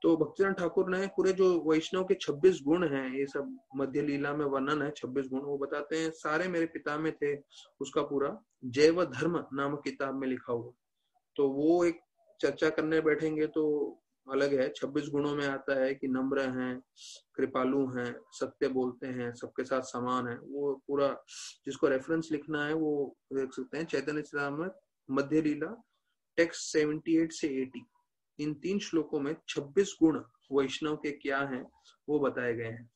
तो भक्तिसिद्धांत ठाकुर ने पूरे जो वैष्णव के 26 गुण हैं, ये सब मध्य लीला में वर्णन है 26 गुण, वो बताते हैं सारे मेरे पिता में थे। उसका पूरा जैव धर्म नामक किताब में लिखा हुआ। तो वो एक चर्चा करने बैठेंगे तो अलग है। 26 गुणों में आता है कि नम्र हैं, कृपालु हैं, सत्य बोलते हैं, सबके साथ समान है। वो पूरा जिसको रेफरेंस लिखना है वो देख सकते हैं, चैतन्य चरितामृत मध्य लीला टेक्स्ट 78 से 80। इन 3 श्लोकों में 26 गुण वैष्णव के क्या हैं वो बताए गए हैं।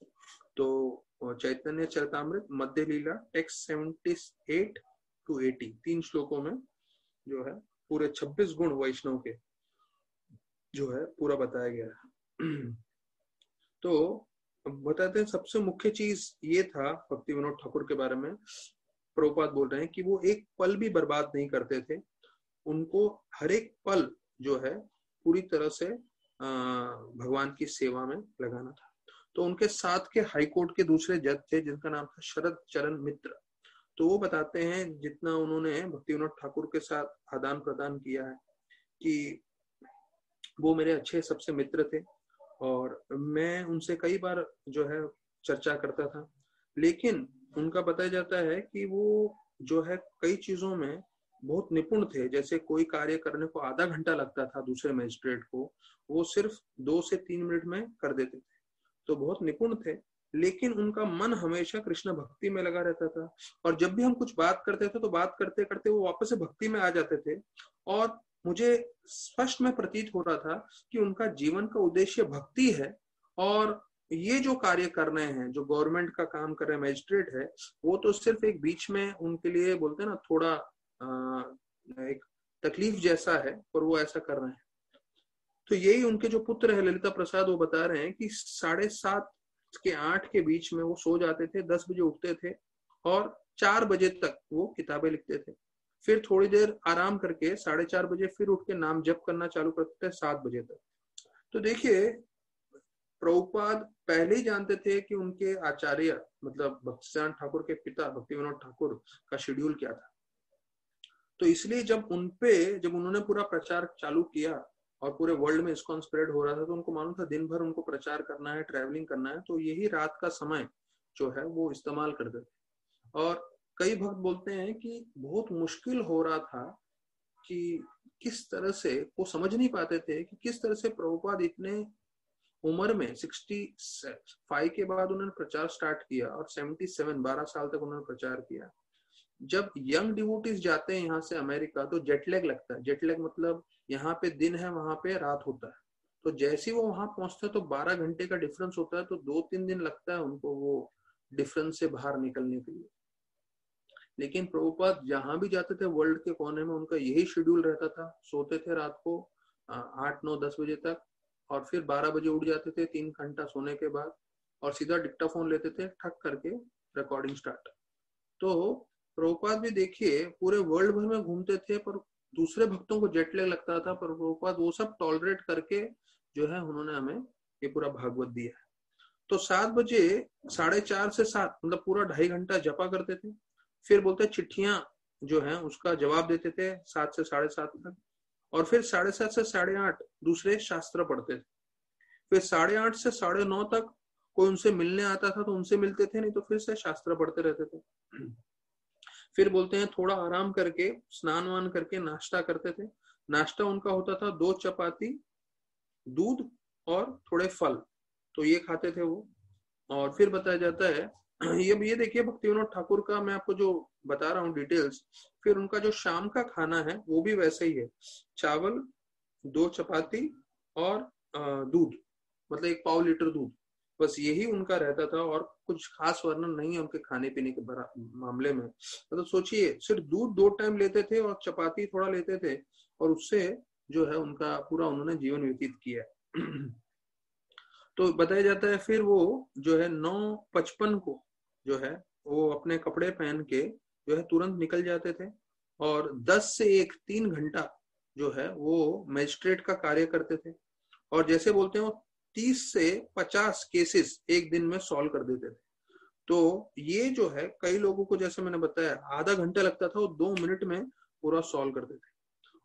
तो चैतन्य चरितामृत मध्य लीला टेक्स्ट 78 to 80, 3 श्लोकों में जो है पूरे 26 गुण वैष्णव के जो है पूरा बताया गया है। तो बताते हैं सबसे मुख्य चीज ये था भक्ति विनोद ठाकुर के बारे में, प्रभुपाद बोल रहे हैं कि वो एक पल भी बर्बाद नहीं करते थे। उनको हर एक पल जो है पूरी तरह से भगवान की सेवा में लगाना था। तो उनके साथ के हाईकोर्ट के दूसरे जज थे जिनका नाम था शरद चरण मित्र। तो वो बताते हैं जितना उन्होंने भक्ति विनोद ठाकुर के साथ आदान प्रदान किया है कि वो मेरे अच्छे सबसे मित्र थे और मैं उनसे कई बार जो है चर्चा करता था। लेकिन उनका बताया जाता है कि वो जो है कई चीजों में बहुत निपुण थे। जैसे कोई कार्य करने को आधा घंटा लगता था दूसरे मजिस्ट्रेट को, वो सिर्फ 2 से 3 मिनट में कर देते थे। तो बहुत निपुण थे, लेकिन उनका मन हमेशा कृष्ण भक्ति में लगा रहता था। और जब भी हम कुछ बात करते थे तो बात करते करते वो वापस से भक्ति में आ जाते थे। और मुझे स्पष्ट में प्रतीत हो रहा था कि उनका जीवन का उद्देश्य भक्ति है। और ये जो कार्य कर रहे हैं, जो गवर्नमेंट का काम कर रहे हैं, मजिस्ट्रेट है, वो तो सिर्फ एक बीच में उनके लिए बोलते हैं ना थोड़ा एक तकलीफ जैसा है, पर वो ऐसा कर रहे हैं। तो यही उनके जो पुत्र है ललिता प्रसाद, वो बता रहे हैं कि 7:30 के 8 के बीच में वो सो जाते थे, 10 बजे उठते थे और 4 बजे तक वो किताबें लिखते थे। फिर थोड़ी देर आराम करके 4:30 बजे फिर उठ के नाम जप करना चालू करते थे 7 बजे तक। तो देखिए प्रभुपाद पहले ही जानते थे कि उनके आचार्य मतलब भक्तिसिद्धांत ठाकुर के पिता भक्ति विनोद ठाकुर का शेड्यूल क्या था। तो इसलिए जब उन्होंने पूरा प्रचार चालू किया और पूरे वर्ल्ड में इस्कॉन स्प्रेड हो रहा था, तो उनको मालूम था दिन भर उनको प्रचार करना है, ट्रैवलिंग करना है, तो यही रात का समय जो है वो इस्तेमाल करते थे। और कई भक्त बोलते हैं कि बहुत मुश्किल हो रहा था कि किस तरह से वो समझ नहीं पाते थे कि किस तरह से प्रभुपाद इतने उम्र में 65 के बाद उन्होंने प्रचार स्टार्ट किया और 77 12 साल तक उन्होंने प्रचार किया। जब यंग डिवोटीज जाते हैं यहाँ से अमेरिका तो जेटलैग लगता है। जेटलैग मतलब यहाँ पे दिन है, वहां पे रात होता है। तो जैसे ही वो वहां पहुंचते हैं तो 12 घंटे का डिफरेंस होता है। तो 2-3 दिन लगता है उनको वो डिफरेंस से बाहर निकलने के लिए। लेकिन प्रभुपाद जहां भी जाते थे वर्ल्ड के कोने में उनका यही शेड्यूल रहता था। सोते थे रात को 8, 9, 10 बजे तक और फिर 12 बजे उठ जाते थे 3 घंटा सोने के बाद और सीधा डिक्टाफोन लेते थे, ठक करके रिकॉर्डिंग स्टार्ट। तो प्रभुपाद भी देखिए पूरे वर्ल्ड भर में घूमते थे, पर दूसरे भक्तों को जेटलैग लगता था, पर प्रभुपाद वो सब टॉलरेट करके जो है उन्होंने हमें ये पूरा भागवत दिया है। तो 7 बजे 4:30 से 7 मतलब पूरा 2.5 घंटा जपा करते थे। फिर बोलते चिट्ठियां जो है उसका जवाब देते थे 7 से 7:30 तक। और फिर 7:30 से 8:30 दूसरे शास्त्र पढ़ते थे। फिर 8:30 से 9:30 तक कोई उनसे मिलने आता था तो उनसे मिलते थे, नहीं तो फिर से शास्त्र पढ़ते रहते थे। फिर बोलते हैं थोड़ा आराम करके स्नान वान करके नाश्ता करते थे। नाश्ता उनका होता था 2 चपाती, दूध और थोड़े फल, तो ये खाते थे वो। और फिर बताया जाता है ये देखिए भक्ति विनोद ठाकुर का मैं आपको जो बता रहा हूँ डिटेल्स। फिर उनका जो शाम का खाना है वो भी वैसे ही है, चावल, 2 चपाती और दूध, मतलब 1 पाव लीटर दूध, बस यही उनका रहता था। और कुछ खास वर्णन नहीं है उनके खाने पीने के मामले में। मतलब सोचिए सिर्फ दूध 2 टाइम लेते थे और चपाती थोड़ा लेते थे और उससे जो है उनका पूरा उन्होंने जीवन व्यतीत किया। तो बताया जाता है फिर वो जो है 9:55 को जो है वो अपने कपड़े पहन के जो है तुरंत निकल जाते थे और 10 से 1 3 घंटा जो है वो मजिस्ट्रेट का कार्य करते थे। और जैसे बोलते हैं वो 30 से 50 केसेस एक दिन में सॉल्व कर देते थे। तो ये जो है कई लोगों को जैसे मैंने बताया आधा घंटा लगता था, वो 2 मिनट में पूरा सॉल्व करते थे।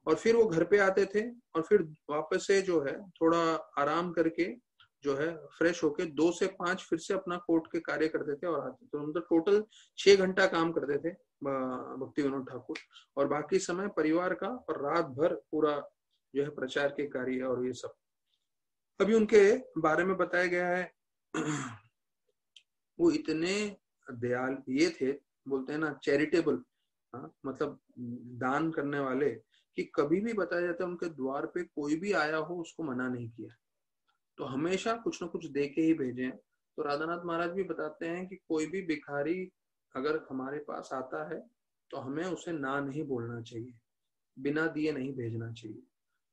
और फिर वो घर पे आते थे और फिर वापस से जो है थोड़ा आराम करके जो है फ्रेश होके 2 से 5 फिर से अपना कोर्ट के कार्य करते थे और आते थे। तो मतलब टोटल 6 घंटा काम करते थे भक्ति विनोद ठाकुर, और बाकी समय परिवार का और रात भर पूरा जो है प्रचार के कार्य और ये सब। अभी उनके बारे में बताया गया है वो इतने दयाल ये थे, बोलते हैं ना चैरिटेबल, मतलब दान करने वाले, कि कभी भी बताया जाता है उनके द्वार पे कोई भी आया हो उसको मना नहीं किया, तो हमेशा कुछ ना कुछ दे के ही भेजे हैं। तो राधानाथ महाराज भी बताते हैं कि कोई भी भिखारी अगर हमारे पास आता है तो हमें उसे ना नहीं बोलना चाहिए, बिना दिए नहीं भेजना चाहिए।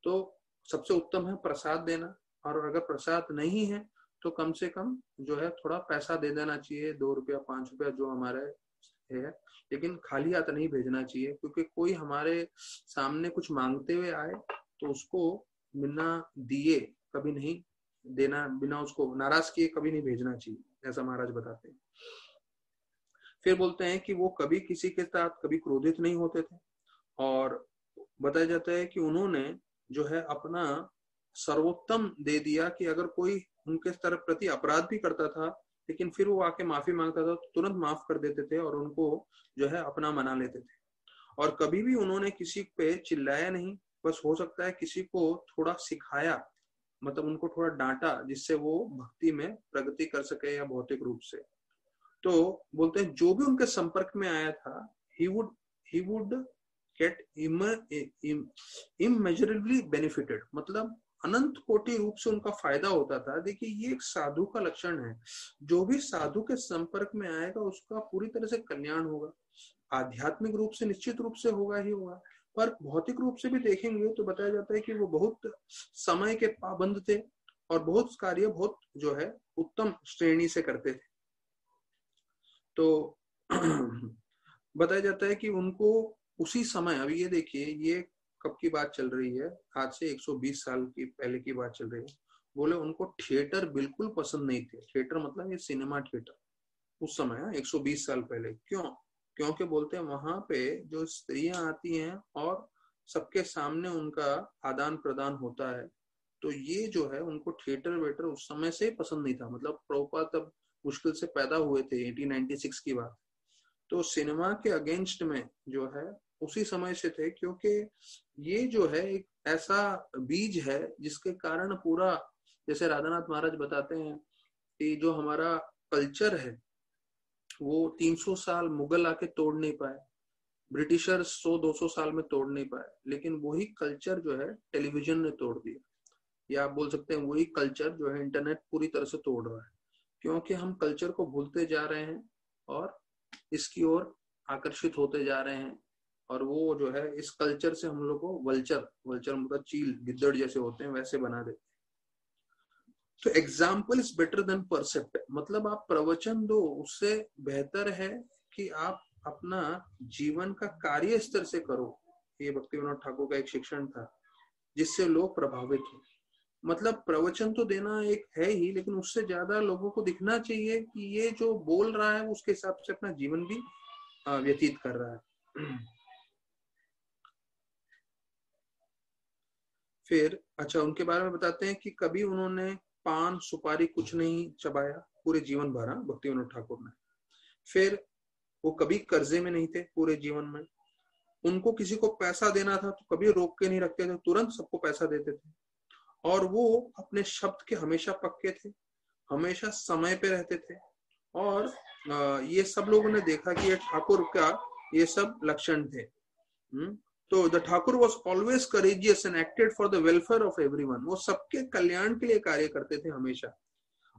तो सबसे उत्तम है प्रसाद देना, और अगर प्रसाद नहीं है तो कम से कम जो है थोड़ा पैसा दे देना चाहिए, 2 रुपया 5 रुपया जो हमारे है, लेकिन खाली हाथ नहीं भेजना चाहिए, क्योंकि कोई हमारे सामने कुछ मांगते हुए आए तो उसको बिना दिए कभी नहीं देना, बिना उसको नाराज किए कभी नहीं भेजना चाहिए, ऐसा महाराज बताते हैं। फिर बोलते हैं कि वो कभी किसी के साथ कभी क्रोधित नहीं होते थे, और बताया जाता है कि उन्होंने जो है अपना सर्वोत्तम दे दिया, कि अगर कोई उनके तरफ प्रति अपराध भी करता था लेकिन फिर वो आके माफी मांगता था तो तुरंत माफ कर देते थे और उनको जो है अपना मना लेते थे। और कभी भी उन्होंने किसी पे चिल्लाया नहीं, बस हो सकता है किसी को थोड़ा सिखाया, मतलब उनको थोड़ा डांटा, जिससे वो भक्ति में प्रगति कर सके या भौतिक रूप से। तो बोलते हैं जो भी उनके संपर्क में आया था he would get immeasurably benefited, मतलब अनंत कोटि रूप से उनका फायदा होता था। देखिए ये एक साधु का लक्षण है, जो भी साधु के संपर्क में आएगा उसका पूरी तरह से कल्याण होगा, आध्यात्मिक रूप से निश्चित रूप से होगा ही होगा, पर भौतिक रूप से भी देखेंगे तो बताया जाता है कि वो बहुत समय के पाबंद थे और बहुत कार्य बहुत जो है उत्तम श्रेणी से करते थे। तो बताया जाता है कि उनको उसी समय, अभी ये देखिए ये कब की बात चल रही है, आज से 120 साल की पहले की बात चल रही है। बोले उनको थिएटर बिल्कुल पसंद नहीं थे, थिएटर मतलब ये सिनेमा थिएटर उस समय 120 साल पहले। क्यों? क्योंकि बोलते हैं वहां पे जो स्त्रियां आती हैं और सबके सामने उनका आदान प्रदान होता है, तो ये जो है उनको थिएटर वेटर उस समय से पसंद नहीं था। मतलब प्रभुपाद तब मुश्किल से पैदा हुए थे, 1896 की बात। तो सिनेमा के अगेंस्ट में जो है उसी समय से थे, क्योंकि ये जो है एक ऐसा बीज है जिसके कारण पूरा, जैसे राधानाथ महाराज बताते हैं कि जो हमारा कल्चर है वो 300 साल मुगल आके तोड़ नहीं पाए, ब्रिटिशर 100-200 साल में तोड़ नहीं पाए, लेकिन वही कल्चर जो है टेलीविजन ने तोड़ दिया, या आप बोल सकते हैं वही कल्चर जो है इंटरनेट पूरी तरह से तोड़ रहा है। क्योंकि हम कल्चर को भूलते जा रहे हैं और इसकी ओर आकर्षित होते जा रहे हैं, और वो जो है इस कल्चर से हम लोग को वल्चर मतलब चील गिद्दड़ जैसे होते हैं वैसे बना देते। तो एग्जाम्पल इज बेटर देन परसेप्ट, मतलब आप प्रवचन दो उससे बेहतर है कि आप अपना जीवन का कार्य स्तर से करो। ये भक्ति विनोद ठाकुर का एक शिक्षण था जिससे लोग प्रभावित हो। मतलब प्रवचन तो देना एक है ही, लेकिन उससे ज्यादा लोगों को दिखना चाहिए कि ये जो बोल रहा है उसके हिसाब से अपना जीवन भी व्यतीत कर रहा है। फिर अच्छा उनके बारे में बताते हैं कि कभी उन्होंने पान सुपारी कुछ नहीं चबाया पूरे जीवन भर, भक्ति विनोद ठाकुर ने। फिर वो कभी कर्जे में नहीं थे पूरे जीवन में। उनको किसी को पैसा देना था तो कभी रोक के नहीं रखते थे, तुरंत सबको पैसा देते थे। और वो अपने शब्द के हमेशा पक्के थे, हमेशा समय पे रहते थे। और ये सब लोगों ने देखा कि ये ठाकुर का ये सब लक्षण थे। तो the Thakur was always courageous and acted for the welfare of everyone, वो सबके कल्याण के लिए कार्य करते थे हमेशा।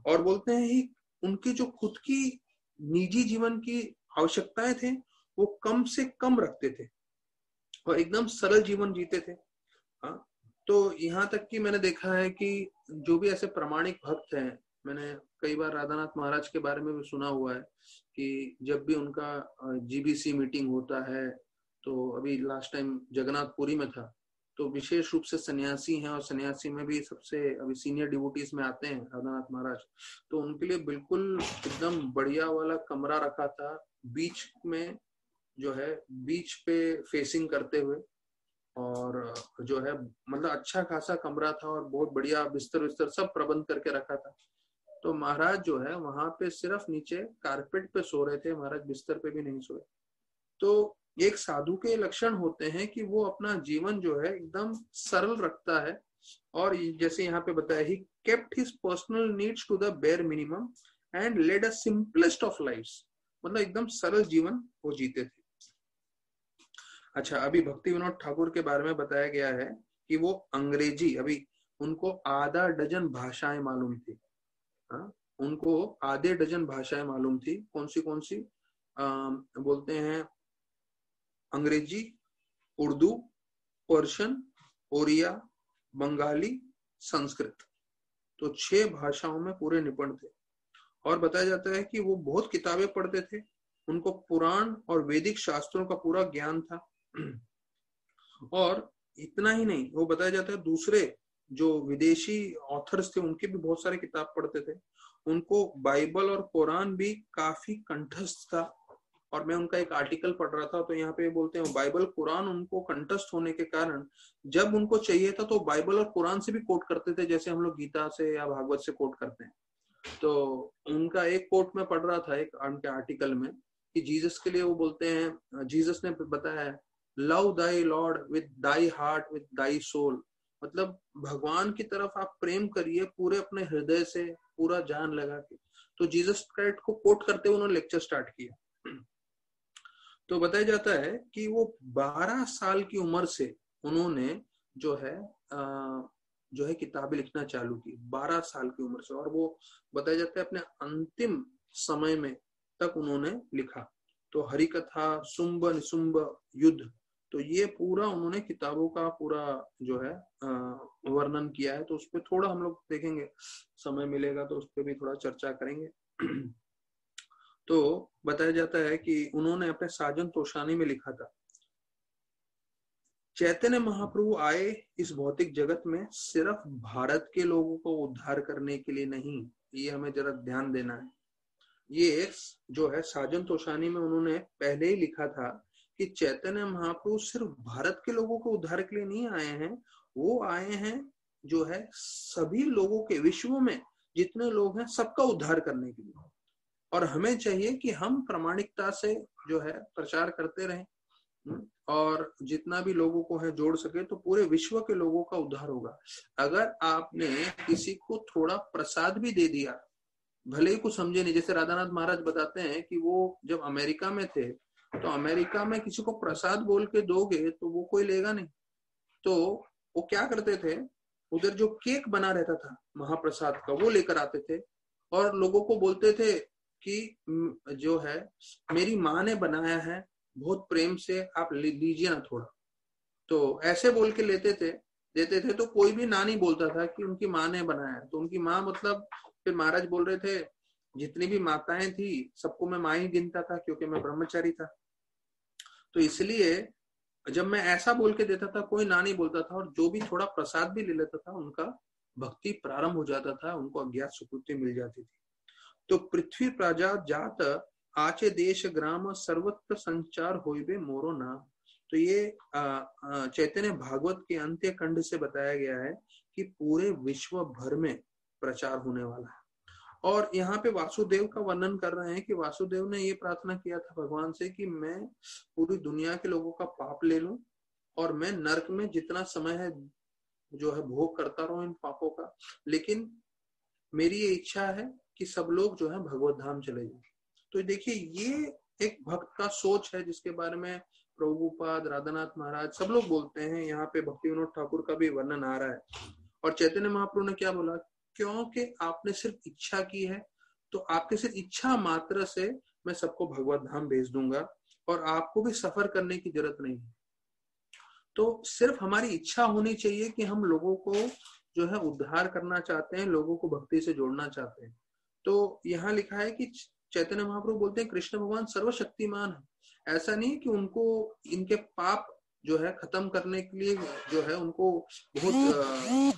और बोलते हैं ही उनकी जो खुद की निजी जीवन की आवश्यकताएं थे वो कम से कम रखते थे और एकदम सरल जीवन जीते थे। हाँ, तो यहाँ तक कि मैंने देखा है कि जो भी ऐसे प्रामाणिक भक्त हैं, मैंने कई बार राधानाथ महाराज के बारे में भी सुना हुआ है कि जब भी उनका जीबीसी मीटिंग होता है, तो अभी लास्ट टाइम जगन्नाथपुरी में था, तो विशेष रूप से सन्यासी हैं और सन्यासी में भी सबसे अभी सीनियर डिवोटीज में आते हैं राधानाथ महाराज, तो उनके लिए बिल्कुल एकदम बढ़िया वाला कमरा रखा था बीच में, जो है बीच पे फेसिंग करते हुए, और जो है मतलब अच्छा खासा कमरा था और बहुत बढ़िया बिस्तर सब प्रबंध करके रखा था। तो महाराज जो है वहां पे सिर्फ नीचे कारपेट पे सो रहे थे, महाराज बिस्तर पे भी नहीं सोए। तो एक साधु के लक्षण होते हैं कि वो अपना जीवन जो है एकदम सरल रखता है और जैसे यहाँ पे बताया, he kept his personal needs to the bare minimum and led a simplest of lifes, मतलब एकदम सरल जीवन वो जीते थे। अच्छा, अभी भक्ति विनोद ठाकुर के बारे में बताया गया है कि वो अंग्रेजी, अभी उनको आधा डजन भाषाएं मालूम थी। हाँ, उनको आधे डजन भाषाएं मालूम थी। कौन सी बोलते हैं, अंग्रेजी, उर्दू, पर्शियन, ओरिया, बंगाली, संस्कृत, तो 6 भाषाओं में पूरे निपुण थे। और बताया जाता है कि वो बहुत किताबें पढ़ते थे, उनको पुराण और वैदिक शास्त्रों का पूरा ज्ञान था। और इतना ही नहीं, वो बताया जाता है दूसरे जो विदेशी ऑथर्स थे उनके भी बहुत सारे किताब पढ़ते थे। उनको बाइबल और कुरान भी काफी कंठस्थ था। और मैं उनका एक आर्टिकल पढ़ रहा था, तो यहाँ पे बोलते हैं बाइबल कुरान उनको कंठस्थ होने के कारण जब उनको चाहिए था तो बाइबल और कुरान से भी कोट करते थे, जैसे हम लोग गीता से या भागवत से कोट करते हैं। तो उनका एक कोट में पढ़ रहा था एक उनके आर्टिकल में कि जीसस के लिए वो बोलते हैं, जीसस ने बताया, love thy lord with thy heart with thy soul, मतलब भगवान की तरफ आप प्रेम करिए पूरे अपने हृदय से, पूरा जान लगा के। तो जीसस क्राइस्ट को कोट करते हुए उन्होंने लेक्चर स्टार्ट किया। तो बताया जाता है कि वो 12 साल की उम्र से उन्होंने जो है किताबें लिखना चालू की, 12 साल की उम्र से। और वो बताया जाता है अपने अंतिम समय में तक उन्होंने लिखा। तो हरि कथा, शुंभ निशुंभ युद्ध, तो ये पूरा उन्होंने किताबों का पूरा जो है वर्णन किया है। तो उस पर थोड़ा हम लोग देखेंगे, समय मिलेगा तो उस पर भी थोड़ा चर्चा करेंगे। तो बताया जाता है कि उन्होंने अपने साजन तोशानी में लिखा था, चैतन्य महाप्रभु आए इस भौतिक जगत में सिर्फ भारत के लोगों को उद्धार करने के लिए नहीं, ये हमें जरा ध्यान देना है। ये जो है साजन तोशानी में उन्होंने पहले ही लिखा था कि चैतन्य महाप्रभु सिर्फ भारत के लोगों को उद्धार के लिए नहीं आए हैं, वो आए हैं जो है सभी लोगों के, विश्व में जितने लोग हैं सबका उद्धार करने के लिए। और हमें चाहिए कि हम प्रामाणिकता से जो है प्रचार करते रहें और जितना भी लोगों को है जोड़ सके, तो पूरे विश्व के लोगों का उद्धार होगा। अगर आपने किसी को थोड़ा प्रसाद भी दे दिया, भले ही कुछ समझे नहीं, जैसे राधानाथ महाराज बताते हैं कि वो जब अमेरिका में थे, तो अमेरिका में किसी को प्रसाद बोल के दोगे तो वो कोई लेगा नहीं। तो वो क्या करते थे, उधर जो केक बना रहता था महाप्रसाद का, वो लेकर आते थे और लोगों को बोलते थे कि जो है मेरी माँ ने बनाया है, बहुत प्रेम से आप लीजिए ना थोड़ा। तो ऐसे बोल के लेते थे, देते थे, तो कोई भी ना नहीं बोलता था कि उनकी माँ ने बनाया है। तो उनकी माँ मतलब, फिर महाराज बोल रहे थे जितनी भी माताएं थी सबको मैं माँ ही गिनता था, क्योंकि मैं ब्रह्मचारी था। तो इसलिए जब मैं ऐसा बोल के देता था कोई ना नहीं बोलता था, और जो भी थोड़ा प्रसाद भी ले लेता था उनका भक्ति प्रारंभ हो जाता था, उनको अज्ञात सुकृति मिल जाती थी। तो पृथ्वी प्रजा जात आचे देश ग्राम सर्वत्र संचार होइबे मोरो नाम। तो ये चैतन्य भागवत के अंत्य खंड से बताया गया है कि पूरे विश्व भर में प्रचार होने वाला है। और यहाँ पे वासुदेव का वर्णन कर रहे हैं कि वासुदेव ने ये प्रार्थना किया था भगवान से कि मैं पूरी दुनिया के लोगों का पाप ले लूं और मैं नरक में जितना समय है जो है भोग करता रहूं इन पापों का, लेकिन मेरी ये इच्छा है कि सब लोग जो है भगवत धाम चले जाएं। तो देखिए ये एक भक्त का सोच है जिसके बारे में प्रभुपाद, राधानाथ महाराज सब लोग बोलते हैं। यहाँ पे भक्ति विनोद ठाकुर का भी वर्णन आ रहा है। और चैतन्य महाप्रभु ने क्या बोला, क्योंकि आपने सिर्फ इच्छा की है, तो आपके सिर्फ इच्छा मात्र से मैं सबको भगवत धाम भेज दूंगा और आपको भी सफर करने की जरूरत नहीं है। तो सिर्फ हमारी इच्छा होनी चाहिए कि हम लोगों को जो है उद्धार करना चाहते हैं, लोगों को भक्ति से जोड़ना चाहते हैं। तो यहाँ लिखा है कि चैतन्य महाप्रभु बोलते हैं कृष्ण भगवान सर्वशक्तिमान है। ऐसा नहीं कि उनको इनके पाप जो है खत्म करने के लिए जो है उनको बहुत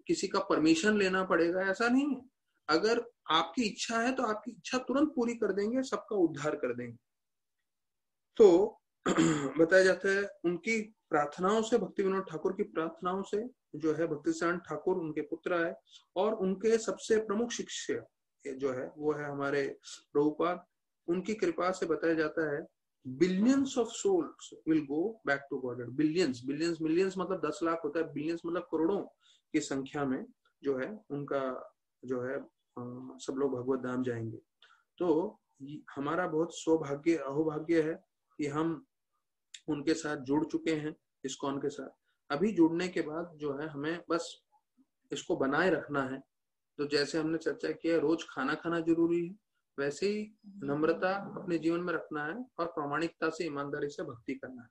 किसी का परमिशन लेना पड़ेगा, ऐसा नहीं है। अगर आपकी इच्छा है तो आपकी इच्छा तुरंत पूरी कर देंगे, सबका उद्धार कर देंगे। तो बताया जाता है उनकी प्रार्थनाओं से, भक्ति विनोद ठाकुर की प्रार्थनाओं से जो है भक्तिसार ठाकुर उनके पुत्र आए। और उनके सबसे प्रमुख शिष्य जो है वो है हमारे प्रभुपाद। उनकी कृपा से बताया जाता है billions of souls will go back to God. Billions, billions, millions मतलब 10 लाख होता है, बिलियंस मतलब करोड़ों की संख्या में जो है उनका जो है सब लोग भगवत धाम जाएंगे। तो हमारा बहुत सौभाग्य अहोभाग्य है कि हम उनके साथ जुड़ चुके हैं, इस्कॉन के साथ। अभी जुड़ने के बाद जो है हमें बस इसको बनाए रखना है। तो जैसे हमने चर्चा किया रोज खाना खाना जरूरी है, वैसे ही नम्रता अपने जीवन में रखना है और प्रामाणिकता से ईमानदारी से भक्ति करना है।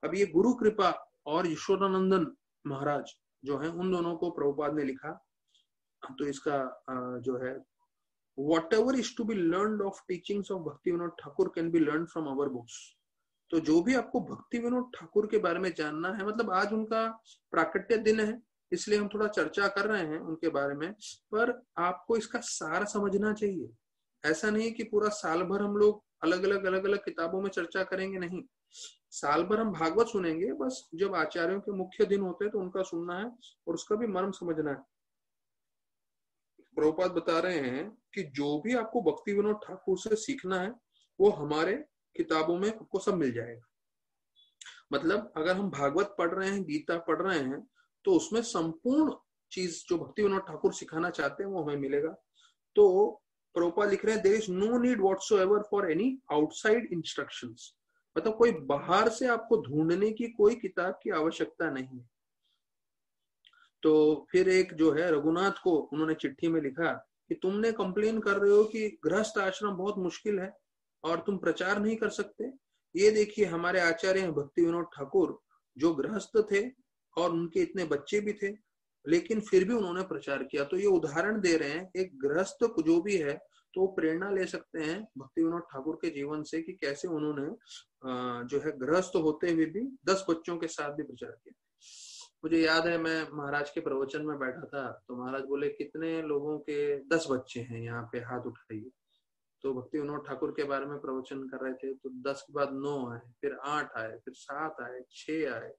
अब ये गुरु कृपा और ईश्वरानंदन महाराज जो है उन दोनों को प्रभुपाद ने लिखा। तो इसका जो है whatever is to be learned of teachings of Bhakti Vinod Thakur can be learned from our books। तो जो भी आपको भक्ति विनोद ठाकुर के बारे में जानना है, मतलब आज उनका प्राकट्य दिन है इसलिए हम थोड़ा चर्चा कर रहे हैं उनके बारे में, पर आपको इसका सार समझना चाहिए। ऐसा नहीं कि पूरा साल भर हम लोग अलग अलग किताबों में चर्चा करेंगे, नहीं। साल भर हम भागवत सुनेंगे, बस जब आचार्यों के मुख्य दिन होते हैं तो उनका सुनना है और उसका भी मर्म समझना है। प्रभुपाद बता रहे हैं कि जो भी आपको भक्ति विनोद ठाकुर से सीखना है वो हमारे किताबों में आपको सब मिल जाएगा। मतलब अगर हम भागवत पढ़ रहे हैं, गीता पढ़ रहे हैं, तो उसमें संपूर्ण चीज जो भक्ति विनोद ठाकुर सिखाना चाहते हैं वो हमें मिलेगा। तो प्रभुपाद लिख रहे हैं, there is no need whatsoever for any outside instructions. मतलब कोई बाहर से आपको ढूंढने की कोई किताब की आवश्यकता नहीं है। तो फिर एक जो है रघुनाथ को उन्होंने चिट्ठी में लिखा कि तुमने कंप्लेन कर रहे हो कि गृहस्थ आश्रम बहुत मुश्किल है और तुम प्रचार नहीं कर सकते। ये देखिए हमारे आचार्य हैं भक्ति विनोद ठाकुर, जो गृहस्थ थे और उनके इतने बच्चे भी थे, लेकिन फिर भी उन्होंने प्रचार किया। तो ये उदाहरण दे रहे हैं एक गृहस्थ जो भी है तो वो प्रेरणा ले सकते हैं भक्ति विनोद ठाकुर के जीवन से कि कैसे उन्होंने जो है गृहस्थ होते हुए भी 10 बच्चों के साथ भी प्रचार किया। मुझे याद है मैं महाराज के प्रवचन में बैठा था तो महाराज बोले कितने लोगों के 10 बच्चे हैं यहाँ पे, हाथ उठाइए। तो भक्ति विनोद ठाकुर के बारे में प्रवचन कर रहे थे तो 10 के बाद 9 आए, फिर 8 आए, फिर 7 आए, 6 आए,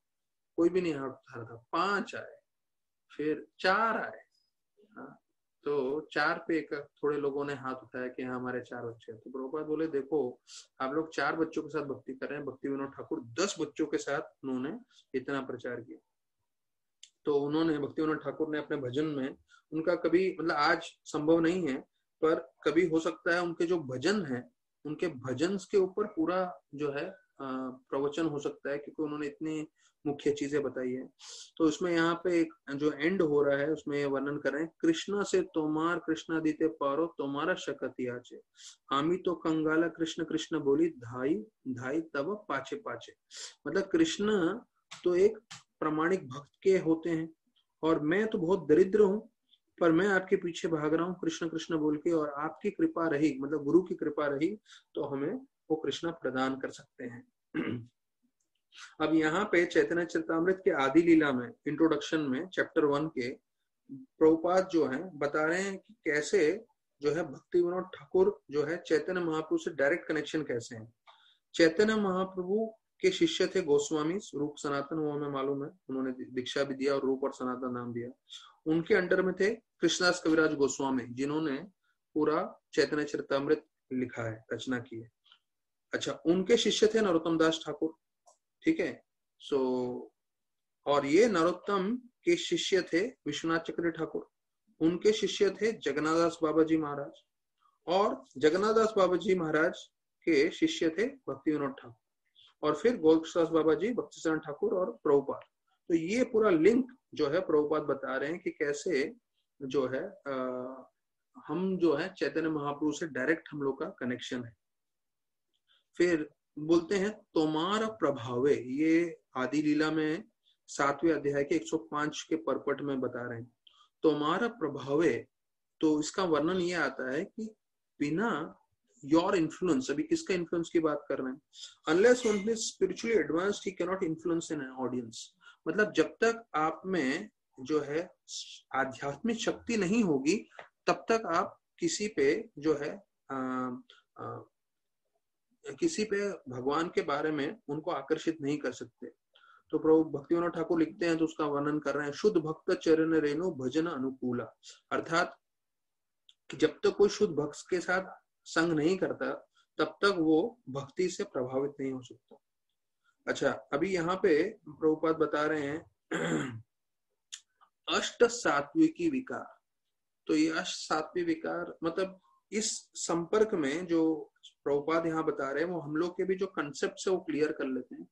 कोई भी नहीं हाथ उठा रहा था, 5 आए, फिर 4 आए। हाँ, तो 4 पे थोड़े लोगों ने हाथ उठाया कि हाँ हमारे 4 बच्चे हैं। तो प्रभुपाद बोले देखो आप लोग 4 बच्चों के साथ भक्ति कर रहे हैं, भक्ति विनोद ठाकुर 10 बच्चों के साथ उन्होंने इतना प्रचार किया। तो उन्होंने भक्ति विनोद ठाकुर ने अपने भजन में उनका कभी मतलब आज संभव नहीं है पर कभी हो सकता है उनके जो भजन है उनके भजन के ऊपर पूरा जो है प्रवचन हो सकता है, क्योंकि उन्होंने इतनी मुख्य चीजें बताई है। तो इसमें यहाँ पे एक जो एंड हो रहा है उसमें वर्णन कर रहे हैं, कृष्णा से तोमार कृष्णा दीते पारो तोमारा शकति आचे, आमी तो कंगाला कृष्ण कृष्ण बोली धाई धाई तब पाचे पाचे। मतलब कृष्ण तो एक प्रामाणिक भक्त के होते हैं और मैं तो बहुत दरिद्र हूं पर मैं आपके पीछे भाग रहा हूँ कृष्ण कृष्ण बोल के, और आपकी कृपा रही मतलब गुरु की कृपा रही तो हमें वो कृष्ण प्रदान कर सकते हैं। अब यहाँ पे चैतन्य चरितामृत के आदि लीला में इंट्रोडक्शन में चैप्टर 1 के प्रभुपाद जो है बता रहे हैं कि कैसे जो है भक्ति विनोद ठाकुर जो है चैतन्य महाप्रभु से डायरेक्ट कनेक्शन कैसे है। चैतन्य महाप्रभु के शिष्य थे गोस्वामी, रूप सनातन वो हमें मालूम है, उन्होंने दीक्षा भी दिया और रूप और सनातन नाम दिया। उनके अंडर में थे कृष्णदास कविराज गोस्वामी जिन्होंने पूरा चैतन्य चरितामृत लिखा है, रचना की है। अच्छा, उनके शिष्य थे नरोत्तम दास ठाकुर, ठीक है। सो और ये नरोत्तम के शिष्य थे विश्वनाथ चक्रवर्ती ठाकुर, उनके शिष्य थे जगन्नाथ दास बाबा जी महाराज, और जगन्नाथ दास बाबा जी महाराज के शिष्य थे भक्ति विनोद ठाकुर, और फिर गोलदास बाबा जी, भक्ति चरण ठाकुर और प्रभुपाद। तो ये पूरा लिंक जो है प्रभुपाद बता रहे हैं कि कैसे जो है हम जो है चैतन्य महाप्रभु से डायरेक्ट हम लोग का कनेक्शन है। फिर बोलते हैं तोमार प्रभावे, ये आदि लीला में 7वें अध्याय के 105 के परपट में बता रहे हैं तोमार प्रभावे। तो इसका वर्णन ये आता है कि बिना योर इन्फ्लुएंस, अभी किसका इन्फ्लुएंस की बात कर रहे हैं, unless one is spiritually advanced he can not influence in an audience. मतलब जब तक आप में जो है आध्यात्मिक शक्ति नहीं होगी तब तक आप किसी पे जो है किसी पे भगवान के बारे में उनको आकर्षित नहीं कर सकते। तो प्रभु भक्ति विनोद ठाकुर लिखते हैं तो उसका वर्णन कर रहे हैं, शुद्ध भक्त चरण रेणु भजन अनुकूला, अर्थात कि जब तक कोई शुद्ध भक्त के साथ संग नहीं करता तब तक वो भक्ति से प्रभावित नहीं हो सकता। अच्छा, अभी यहाँ पे प्रभुपाद बता रहे हैं अष्ट सात्विकी विकार। तो ये अष्ट सात्विक विकार मतलब इस संपर्क में जो प्रभुपाद यहाँ बता रहे हैं वो हम लोग के भी जो कंसेप्ट है वो क्लियर कर लेते हैं।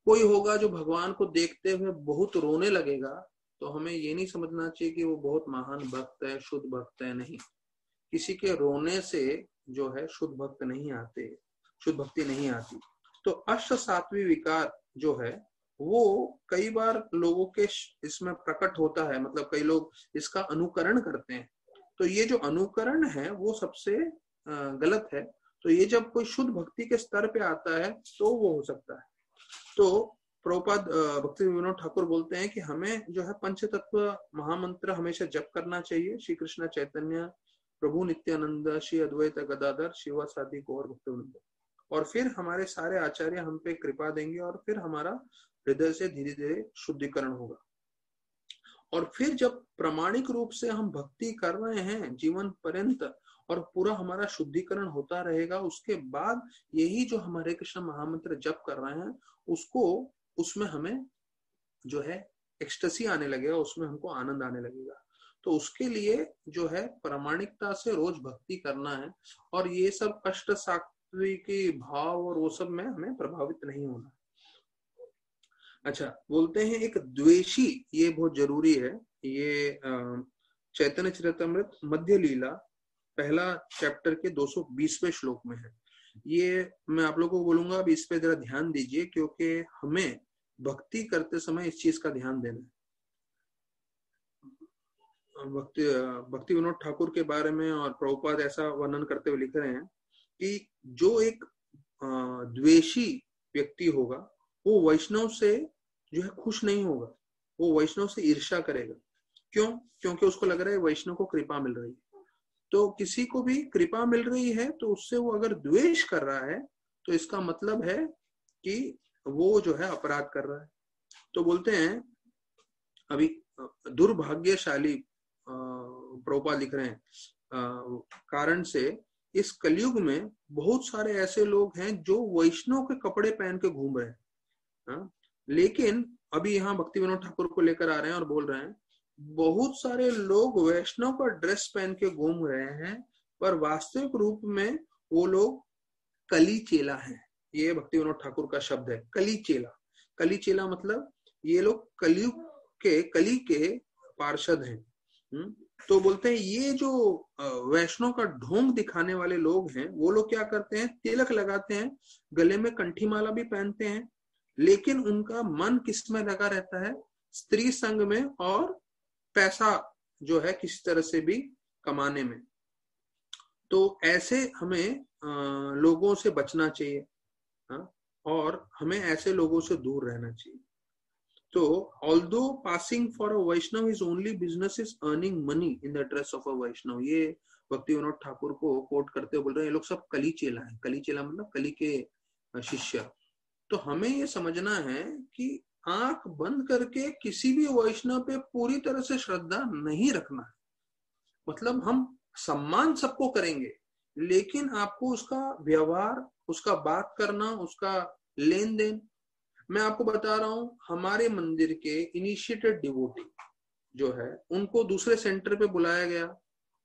कोई होगा जो भगवान को देखते हुए बहुत रोने लगेगा, तो हमें ये नहीं समझना चाहिए कि वो बहुत महान भक्त है, शुद्ध भक्त है। नहीं, किसी के रोने से जो है शुद्ध भक्त नहीं आते, शुद्ध भक्ति नहीं आती। तो अष्ट सात्विक विकार जो है वो कई बार लोगों के इसमें प्रकट होता है, मतलब कई लोग इसका अनुकरण करते हैं। तो ये जो अनुकरण है वो सबसे गलत है। तो ये जब कोई शुद्ध भक्ति के स्तर पे आता है तो वो हो सकता है। तो प्रभुपाद भक्ति विनोद ठाकुर बोलते हैं कि हमें जो है पंच तत्व महामंत्र हमेशा जप करना चाहिए। श्री कृष्ण चैतन्य प्रभु नित्यानंद श्री अद्वैत गदाधर शिवासादि गौर भक्तवृंद। और फिर हमारे सारे आचार्य हम पे कृपा देंगे और फिर हमारा हृदय से धीरे धीरे शुद्धिकरण होगा। और फिर जब प्रामाणिक रूप से हम भक्ति कर रहे हैं जीवन पर्यंत और पूरा हमारा शुद्धिकरण होता रहेगा, उसके बाद यही जो हम हरे कृष्ण महामंत्र जप कर रहे हैं उसको उसमें हमें जो है एक्सटेसी आने लगेगा, उसमें हमको आनंद आने लगेगा। तो उसके लिए जो है प्रामाणिकता से रोज भक्ति करना है और ये सब अष्ट सात्विकी भाव और वो सब में हमें प्रभावित नहीं होना। अच्छा, बोलते हैं एक द्वेषी, ये बहुत जरूरी है। ये चैतन्य चरितमृत मध्य लीला पहला चैप्टर के 220वें श्लोक में है। ये मैं आप लोगों को बोलूंगा, अब इस पे जरा ध्यान दीजिए क्योंकि हमें भक्ति करते समय इस चीज का ध्यान देना है। भक्ति विनोद ठाकुर के बारे में और प्रभुपाद ऐसा वर्णन करते हुए लिख रहे हैं कि जो एक द्वेषी व्यक्ति होगा वो वैष्णव से जो है खुश नहीं होगा, वो वैष्णव से ईर्ष्या करेगा। क्यों? क्योंकि उसको लग रहा है वैष्णव को कृपा मिल रही है। तो किसी को भी कृपा मिल रही है तो उससे वो अगर द्वेष कर रहा है तो इसका मतलब है कि वो जो है अपराध कर रहा है। तो बोलते हैं अभी दुर्भाग्यशाली प्रभुपाद लिख रहे हैं कारण से इस कलयुग में बहुत सारे ऐसे लोग हैं जो वैष्णव के कपड़े पहन के घूम रहे हैं। लेकिन अभी यहाँ भक्ति विनोद ठाकुर को लेकर आ रहे हैं और बोल रहे हैं बहुत सारे लोग वैष्णव का ड्रेस पहन के घूम रहे हैं पर वास्तविक रूप में वो लोग कली चेला हैं। ये भक्ति विनोद ठाकुर का शब्द है, कली चेला। कली चेला मतलब ये लोग कलयुग के कली के पार्षद हैं। तो बोलते हैं ये जो वैष्णव का ढोंग दिखाने वाले लोग हैं वो लोग क्या करते हैं, तिलक लगाते हैं, गले में कंठी माला भी पहनते हैं, लेकिन उनका मन किस में लगा रहता है, स्त्री संग में और पैसा जो है किसी तरह से भी कमाने में। तो ऐसे हमें लोगों से बचना चाहिए और हमें ऐसे लोगों से दूर रहना चाहिए। तो although passing for a Vaishnav is only business is earning money in the dress of a Vaishnav, ये भक्ति विनोद ठाकुर को कोट करते हुए बोल रहे हैं ये लोग सब कली चेला है। कली चेला मतलब कली के शिष्य। तो हमें ये समझना है कि आंख बंद करके किसी भी वैष्णव पे पूरी तरह से श्रद्धा नहीं रखना है। मतलब हम सम्मान सबको करेंगे लेकिन आपको उसका व्यवहार, उसका बात करना, उसका लेन देन, मैं आपको बता रहा हूं हमारे मंदिर के इनिशिएटेड डिवोटी जो है उनको दूसरे सेंटर पे बुलाया गया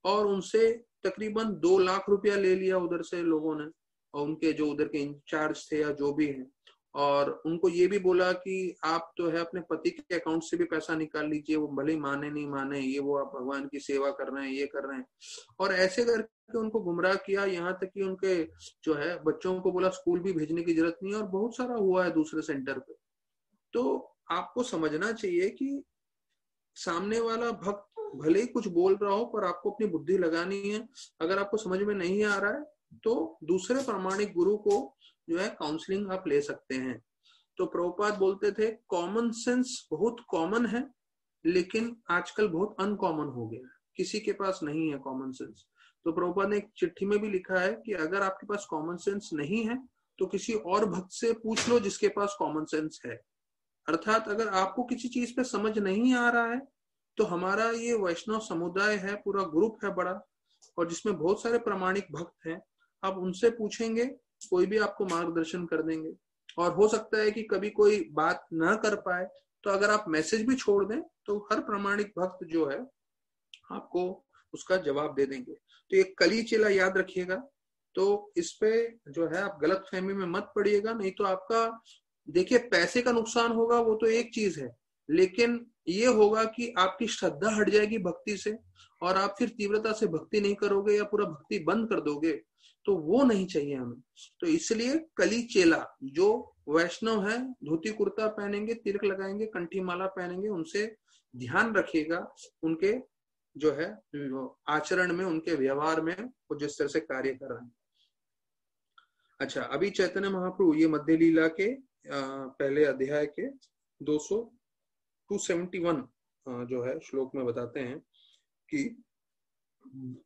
और उनसे तकरीबन 2 लाख रुपया ले लिया उधर से लोगों ने, और उनके जो उधर के इंचार्ज थे या जो भी हैं, और उनको ये भी बोला कि आप तो है अपने पति के अकाउंट से भी पैसा निकाल लीजिए, वो भले ही माने नहीं माने, ये वो आप भगवान की सेवा कर रहे हैं, ये कर रहे हैं। और ऐसे करके उनको गुमराह किया, यहाँ तक कि उनके जो है बच्चों को बोला स्कूल भी भेजने की जरूरत नहीं है, और बहुत सारा हुआ है दूसरे सेंटर पे। तो आपको समझना चाहिए कि सामने वाला भक्त भले ही कुछ बोल रहा हो पर आपको अपनी बुद्धि लगानी है। अगर आपको समझ में नहीं आ रहा है तो दूसरे प्रामाणिक गुरु को जो है काउंसलिंग आप ले सकते हैं। तो प्रभुपाद बोलते थे कॉमन सेंस बहुत कॉमन है लेकिन आजकल बहुत अनकॉमन हो गया है, किसी के पास नहीं है कॉमन सेंस। तो प्रभुपाद ने एक चिट्ठी में भी लिखा है कि अगर आपके पास कॉमन सेंस नहीं है तो किसी और भक्त से पूछ लो जिसके पास कॉमन सेंस है। अर्थात अगर आपको किसी चीज पे समझ नहीं आ रहा है तो हमारा ये वैष्णव समुदाय है, पूरा ग्रुप है बड़ा, और जिसमें बहुत सारे प्रामाणिक भक्त हैं, आप उनसे पूछेंगे, कोई भी आपको मार्गदर्शन कर देंगे। और हो सकता है कि कभी कोई बात ना कर पाए, तो अगर आप मैसेज भी छोड़ दें तो हर प्रामाणिक भक्त जो है आपको उसका जवाब दे देंगे। तो ये कली चेला याद रखिएगा। तो इस पे जो है आप गलत फहमी में मत पड़िएगा, नहीं तो आपका देखिए पैसे का नुकसान होगा वो तो एक चीज है, लेकिन ये होगा कि आपकी श्रद्धा हट जाएगी भक्ति से और आप फिर तीव्रता से भक्ति नहीं करोगे या पूरा भक्ति बंद कर दोगे, तो वो नहीं चाहिए हमें। तो इसलिए कली चेला जो वैष्णव है, धोती कुर्ता पहनेंगे, तिलक लगाएंगे, कंठी माला पहनेंगे, उनसे ध्यान रखिएगा उनके जो है आचरण में, उनके व्यवहार में वो जिस तरह से कार्य कर रहे हैं। अच्छा, अभी चैतन्य महाप्रभु ये मध्य लीला के पहले अध्याय के 271 जो है श्लोक में बताते हैं कि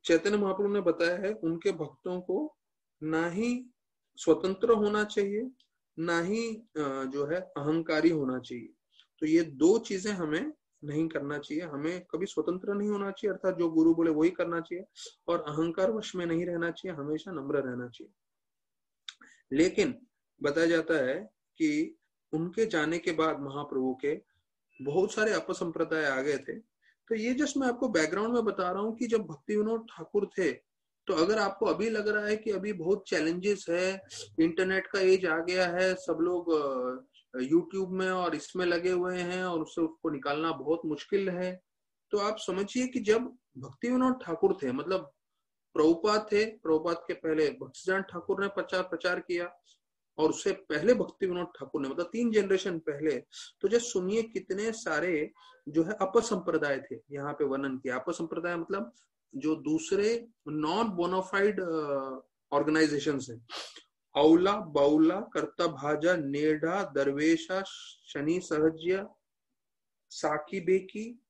चैतन्य महाप्रभु ने बताया है उनके भक्तों को ना ही स्वतंत्र होना चाहिए, ना ही जो है अहंकारी होना चाहिए। तो ये दो चीजें हमें नहीं करना चाहिए। हमें कभी स्वतंत्र नहीं होना चाहिए, अर्थात जो गुरु बोले वही करना चाहिए, और अहंकार वश में नहीं रहना चाहिए, हमेशा नम्र रहना चाहिए। लेकिन बताया जाता है कि उनके जाने के बाद महाप्रभु के बहुत सारे अपसंप्रदाय आ गए थे। तो ये जस्ट मैं आपको बैकग्राउंड में बता रहा हूँ कि जब भक्ति विनोद ठाकुर थे, तो अगर आपको अभी लग रहा है कि अभी बहुत चैलेंजेस है, इंटरनेट का एज आ गया है, सब लोग यूट्यूब में और इसमें लगे हुए हैं और उससे उसको निकालना बहुत मुश्किल है, तो आप समझिए कि जब भक्ति विनोद ठाकुर थे, मतलब प्रभुपाद थे, प्रभुपाद के पहले भक्तिसिद्धांत ठाकुर ने प्रचार किया, और उससे पहले भक्ति विनोद ठाकुर ने, मतलब 3 जनरेशन पहले। तो जब सुनिए कितने सारे जो है अपसंप्रदाय थे, यहाँ पे वर्णन किया। अपसंप्रदाय मतलब जो दूसरे नॉन बोनाफाइड ऑर्गेनाइजेशन है, औला, बाउला, कर्ता भाजा, नेडा, दरवेशा, शनि सहज्य, साकी बेकी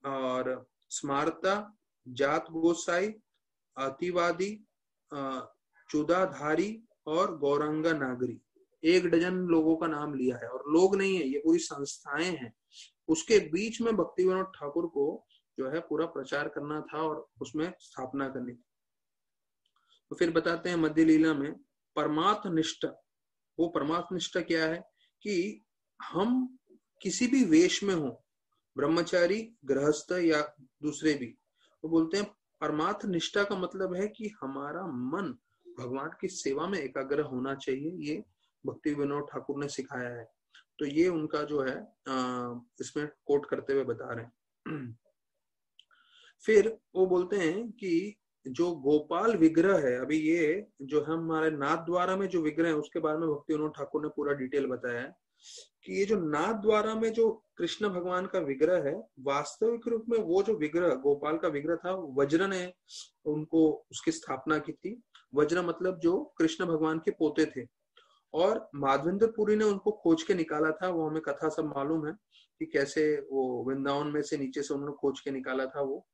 और स्मारता, जात गोसाई, अतिवादी, चुदाधारी और गौरंगा नागरी, 1 डजन लोगों का नाम लिया है। और लोग नहीं है, ये पूरी संस्थाएं हैं। उसके बीच में भक्ति विनोद ठाकुर को जो है पूरा प्रचार करना था और उसमें स्थापना करनी थी। तो फिर बताते हैं मध्य लीला में परमार्थ निष्ठा। वो परमार्थ निष्ठा क्या है कि हम किसी भी वेश में हो, ब्रह्मचारी, गृहस्थ या दूसरे भी, वो बोलते हैं परमार्थ निष्ठा का मतलब है कि हमारा मन भगवान की सेवा में एकाग्र होना चाहिए। ये भक्ति विनोद ठाकुर ने सिखाया है। तो ये उनका जो है इसमें कोट करते हुए बता रहे हैं। फिर वो बोलते हैं कि जो गोपाल विग्रह है, अभी ये जो है हमारे नाथ द्वारा में जो विग्रह है उसके बारे में भक्ति विनोद ठाकुर ने पूरा डिटेल बताया है कि ये जो नाथ द्वारा में जो कृष्ण भगवान का विग्रह है, वास्तविक रूप में वो जो विग्रह गोपाल का विग्रह था, वज्र ने उनको उसकी स्थापना की थी। वज्र मतलब जो कृष्ण भगवान के पोते थे, और माधवेंद्र पुरी ने उनको खोज के निकाला था। वो हमें कथा सब मालूम है कि कैसे वो वृंदावन में से नीचे से उन्होंने खोज के निकाला था वो।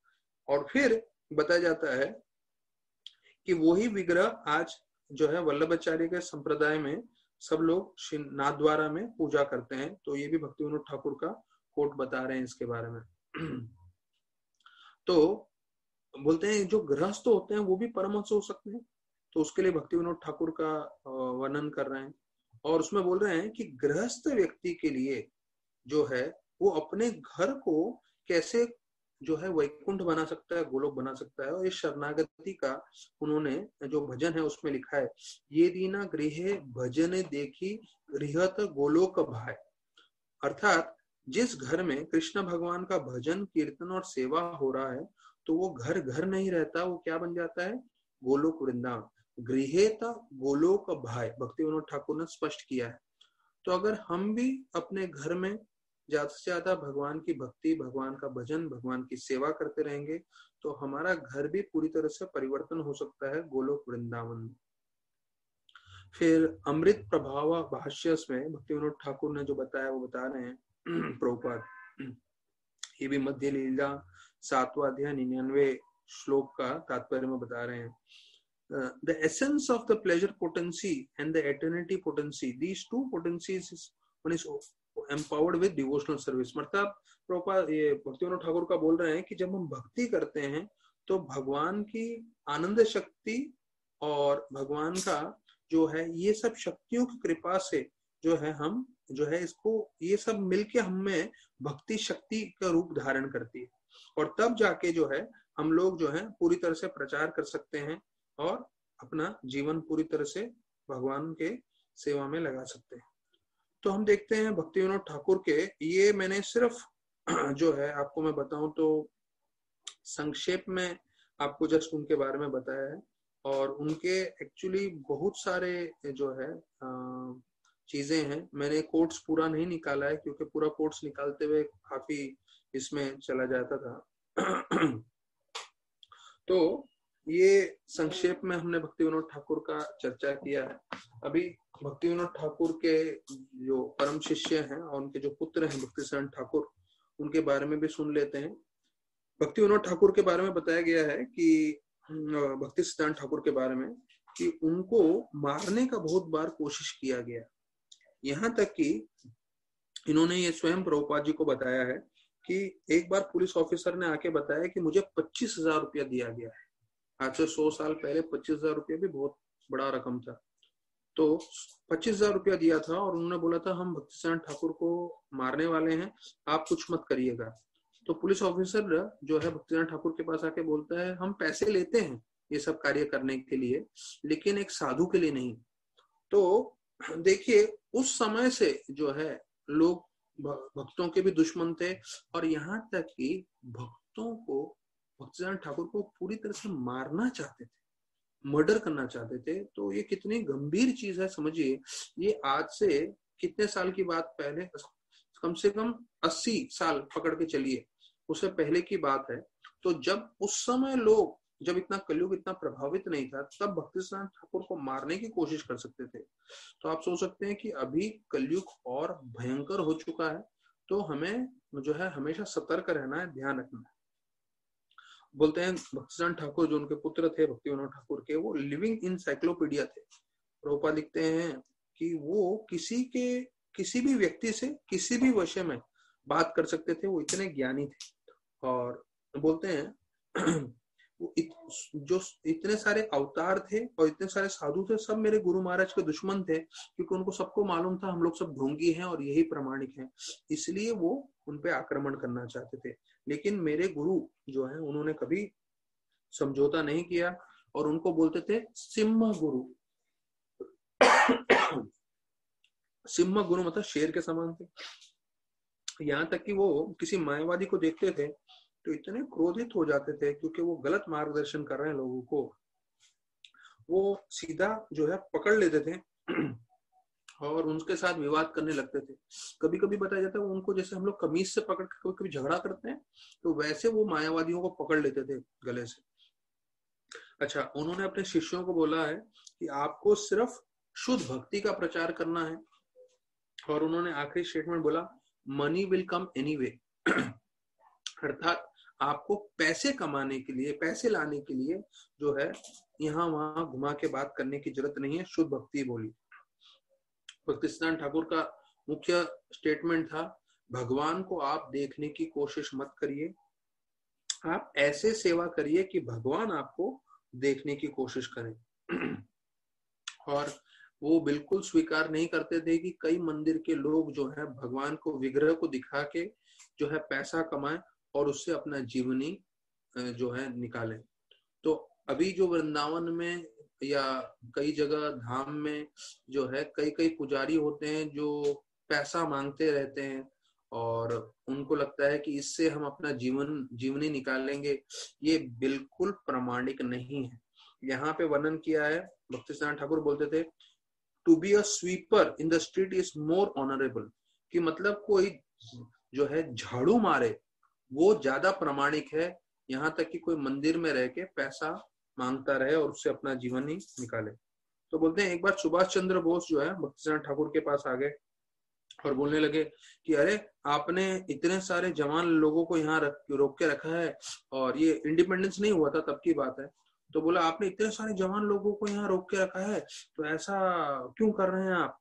और फिर बताया जाता है कि वही विग्रह आज जो है वल्लभाचार्य के संप्रदाय में सब लोग नाथद्वारा में पूजा करते हैं। तो ये भी भक्ति विनोद ठाकुर का कोट बता रहे हैं इसके बारे में। तो बोलते हैं जो गृहस्थ होते हैं वो भी परमहंस हो सकते हैं, तो उसके लिए भक्ति विनोद ठाकुर का वर्णन कर रहे हैं। और उसमें बोल रहे हैं कि गृहस्थ व्यक्ति के लिए जो है वो अपने घर को कैसे जो है वैकुंठ बना सकता है, गोलोक बना सकता है। और ये शरणागति का उन्होंने जो भजन है उसमें लिखा है, ये दीना गृहे भजन देखी गृहत गोलोक भाई। अर्थात जिस घर में कृष्ण भगवान का भजन कीर्तन और सेवा हो रहा है, तो वो घर घर नहीं रहता, वो क्या बन जाता है, गोलोक वृंदावन। गृहेता गोलोक भाई, भक्ति विनोद ठाकुर ने स्पष्ट किया है। तो अगर हम भी अपने घर में ज्यादा से ज्यादा भगवान की भक्ति, भगवान का भजन, भगवान की सेवा करते रहेंगे, तो हमारा घर भी पूरी तरह से परिवर्तन हो सकता है गोलोक वृंदावन में। फिर अमृत प्रभाव भाष्य में भक्ति विनोद ठाकुर ने जो बताया वो बता रहे हैं प्रभुपाद। ये भी मध्य लीला 7वां अध्याय 99 श्लोक का तात्पर्य में बता रहे हैं। The essence of the pleasure potency and the eternity potency, these two potencies one is empowered with devotional service। मतलब प्रभुपाद ये भक्ति विनोद ठाकुर का बोल रहे हैं कि जब हम भक्ति करते हैं तो भगवान की आनंद शक्ति और भगवान का जो है ये सब शक्तियों की कृपा से जो है हम जो है इसको ये सब मिलके हमें भक्ति शक्ति का रूप धारण करती है, और तब जाके जो है हम लोग जो है पूरी तरह से प्रचार कर सकते हैं और अपना जीवन पूरी तरह से भगवान के सेवा में लगा सकते हैं। तो हम देखते हैं भक्ति विनोद ठाकुर के, ये मैंने सिर्फ जो है आपको मैं बताऊं तो संक्षेप में आपको जस्ट उनके बारे में बताया है, और उनके एक्चुअली बहुत सारे जो है चीजें हैं। मैंने कोट्स पूरा नहीं निकाला है क्योंकि पूरा कोट्स निकालते हुए काफी इसमें चला जाता था। तो ये संक्षेप में हमने भक्ति विनोद ठाकुर का चर्चा किया है। अभी भक्ति विनोद ठाकुर के जो परम शिष्य हैं और उनके जो पुत्र हैं भक्ति सिद्धांत ठाकुर, उनके बारे में भी सुन लेते हैं। भक्ति विनोद ठाकुर के बारे में बताया गया है कि भक्ति सिद्धांत ठाकुर के बारे में कि उनको मारने का बहुत बार कोशिश किया गया, यहाँ तक कि इन्होंने ये स्वयं प्रभुपाद जी को बताया है कि एक बार पुलिस ऑफिसर ने आके बताया कि मुझे 25,000 रुपया दिया गया है। आज से 100 साल पहले 25,000 रुपया भी बहुत बड़ा रकम था। तो 25,000 रुपया दिया था और उन्होंने बोला था हम भक्ति सिद्धांत ठाकुर को मारने वाले हैं, आप कुछ मत करिएगा। तो पुलिस ऑफिसर जो है भक्ति सिद्धांत ठाकुर के पास आके बोलता है हम पैसे लेते हैं ये सब कार्य करने के लिए, लेकिन एक साधु के लिए नहीं। तो देखिए उस समय से जो है लोग भक्तों के भी दुश्मन थे, और यहाँ तक कि भक्तों को भक्ति सिद्धांत ठाकुर को पूरी तरह से मारना चाहते थे, मर्डर करना चाहते थे। तो ये कितनी गंभीर चीज है समझिए। ये आज से कितने साल की बात पहले, कम से कम 80 साल पकड़ के चलिए, उससे पहले की बात है। तो जब उस समय लोग, जब इतना कलयुग इतना प्रभावित नहीं था, तब भक्ति सिद्धांत ठाकुर को मारने की कोशिश कर सकते थे। तो आप सोच सकते हैं कि अभी कलयुग और भयंकर हो चुका है, तो हमें जो है हमेशा सतर्क रहना है, ध्यान रखना है। बोलते हैं भक्ति सिद्धांत ठाकुर जो उनके पुत्र थे भक्ति विनोद ठाकुर के, वो लिविंग इंसाइक्लोपीडिया थे। प्रभुपाद लिखते हैं कि वो किसी भी व्यक्ति से किसी भी विषय में बात कर सकते थे, वो इतने ज्ञानी थे। और बोलते हैं वो जो इतने सारे अवतार थे और इतने सारे साधु थे, सब मेरे गुरु महाराज के दुश्मन थे, क्योंकि उनको सबको मालूम था हम लोग सब ढोंगी हैं और यही प्रमाणिक हैं, इसलिए वो उनपे आक्रमण करना चाहते थे। लेकिन मेरे गुरु जो है उन्होंने कभी समझौता नहीं किया, और उनको बोलते थे सिंह गुरु। सिंह गुरु मतलब शेर के समान थे। यहाँ तक कि वो किसी मायावादी को देखते थे तो इतने क्रोधित हो जाते थे, क्योंकि वो गलत मार्गदर्शन कर रहे हैं लोगों को, वो सीधा जो है पकड़ लेते थे और उनके साथ विवाद करने लगते थे। कभी कभी बताया जाता है उनको, जैसे हम लोग कमीज से पकड़ के कभी कभी झगड़ा करते हैं, तो वैसे वो मायावादियों को पकड़ लेते थे गले से। अच्छा, उन्होंने अपने शिष्यों को बोला है कि आपको सिर्फ शुद्ध भक्ति का प्रचार करना है, और उन्होंने आखिरी स्टेटमेंट बोला मनी विल कम एनीवे। अर्थात आपको पैसे कमाने के लिए, पैसे लाने के लिए जो है यहाँ वहां घुमा के बात करने की जरूरत नहीं है, शुद्ध भक्ति बोली। भक्ति सिद्धांत ठाकुर का मुख्य स्टेटमेंट था भगवान को आप देखने की कोशिश मत करिए, आप ऐसे सेवा करिए कि भगवान आपको देखने की कोशिश करें। और वो बिल्कुल स्वीकार नहीं करते थे कि कई मंदिर के लोग जो है भगवान को विग्रह को दिखा के जो है पैसा कमाएं और उससे अपना जीवनी जो है निकालें। तो अभी जो वृंदावन में या कई जगह धाम में जो है कई पुजारी होते हैं जो पैसा मांगते रहते हैं, और उनको लगता है कि इससे हम अपना जीवनी निकालेंगे। ये बिल्कुल प्रामाणिक नहीं है। यहाँ पे वर्णन किया है, भक्ति सिद्धांत ठाकुर बोलते थे to be a sweeper in the street is more honourable, कि मतलब कोई जो है झाड़ू मारे वो ज्यादा प्रामाणिक है, यहाँ तक कि कोई मंदिर में रह के पैसा मांगता रहे और उससे अपना जीवन ही निकाले। तो बोलते हैं एक बार सुभाष चंद्र बोस जो है भक्ति सिद्धांत ठाकुर के पास आ गए और बोलने लगे कि अरे आपने इतने सारे जवान लोगों को यहाँ रोक के रखा है, और ये इंडिपेंडेंस नहीं हुआ था तब की बात है। तो बोला आपने इतने सारे जवान लोगों को यहाँ रोक के रखा है, तो ऐसा क्यों कर रहे हैं आप?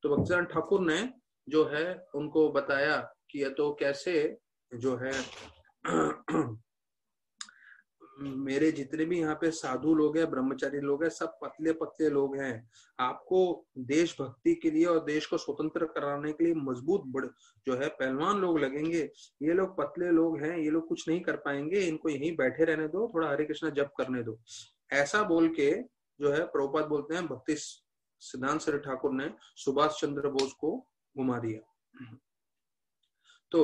तो भक्ति सिद्धांत ठाकुर ने जो है उनको बताया कि ये तो कैसे जो है मेरे जितने भी यहाँ पे साधु लोग हैं, ब्रह्मचारी लोग हैं, सब पतले पतले लोग हैं। आपको देशभक्ति के लिए और देश को स्वतंत्र कराने के लिए मजबूत बड़े जो है पहलवान लोग लगेंगे। ये लोग पतले लोग हैं, ये लोग कुछ नहीं कर पाएंगे, इनको यहीं बैठे रहने दो, थोड़ा हरे कृष्णा जप करने दो। ऐसा बोल के जो है प्रभुपाद बोलते हैं भक्ति सिद्धांत श्री ठाकुर ने सुभाष चंद्र बोस को घुमा दिया। तो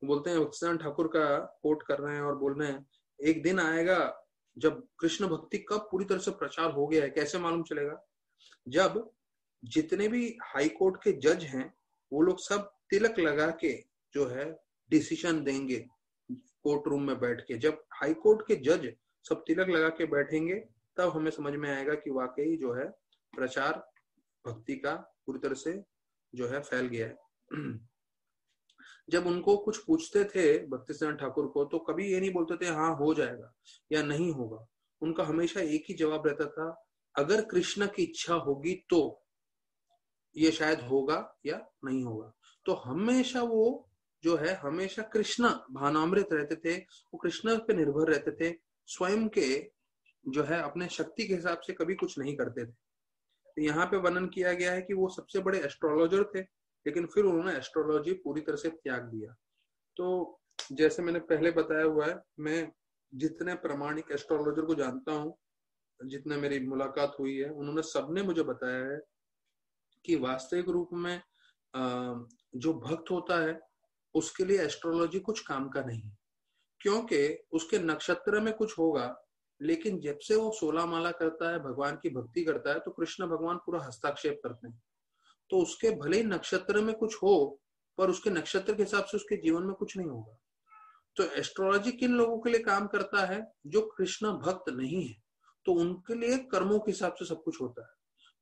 बोलते हैं भक्तिसिद्धांत ठाकुर का कोट कर रहे हैं और बोल रहे हैं एक दिन आएगा जब कृष्ण भक्ति कब पूरी तरह से प्रचार हो गया है कैसे मालूम चलेगा? जब जितने भी हाई कोर्ट के जज हैं वो लोग सब तिलक लगा के जो है डिसीजन देंगे कोर्ट रूम में बैठ के। जब हाई कोर्ट के जज सब तिलक लगा के बैठेंगे तब हमें समझ में आएगा कि वाकई जो है प्रचार भक्ति का पूरी तरह से जो है फैल गया है। जब उनको कुछ पूछते थे भक्तिसिद्धांत ठाकुर को तो कभी ये नहीं बोलते थे हाँ हो जाएगा या नहीं होगा। उनका हमेशा एक ही जवाब रहता था, अगर कृष्ण की इच्छा होगी तो ये शायद होगा या नहीं होगा। तो हमेशा वो जो है हमेशा कृष्ण भावनामृत रहते थे, वो कृष्ण पे निर्भर रहते थे, स्वयं के जो है अपने शक्ति के हिसाब से कभी कुछ नहीं करते थे। तो यहाँ पे वर्णन किया गया है कि वो सबसे बड़े एस्ट्रोलॉजर थे लेकिन फिर उन्होंने एस्ट्रोलॉजी पूरी तरह से त्याग दिया। तो जैसे मैंने पहले बताया हुआ है, मैं जितने प्रामाणिक एस्ट्रोलॉजर को जानता हूँ, जितने मेरी मुलाकात हुई है, उन्होंने सबने मुझे बताया है कि वास्तविक रूप में जो भक्त होता है उसके लिए एस्ट्रोलॉजी कुछ काम का नहीं, क्योंकि उसके नक्षत्र में कुछ होगा लेकिन जब से वो 16 माला करता है, भगवान की भक्ति करता है, तो कृष्ण भगवान पूरा हस्ताक्षेप करते हैं। तो उसके भले ही नक्षत्र में कुछ हो पर उसके नक्षत्र के हिसाब से उसके जीवन में कुछ नहीं होगा। तो एस्ट्रोलॉजी किन लोगों के लिए काम करता है? जो कृष्ण भक्त नहीं है, तो उनके लिए कर्मों के हिसाब से सब कुछ होता है।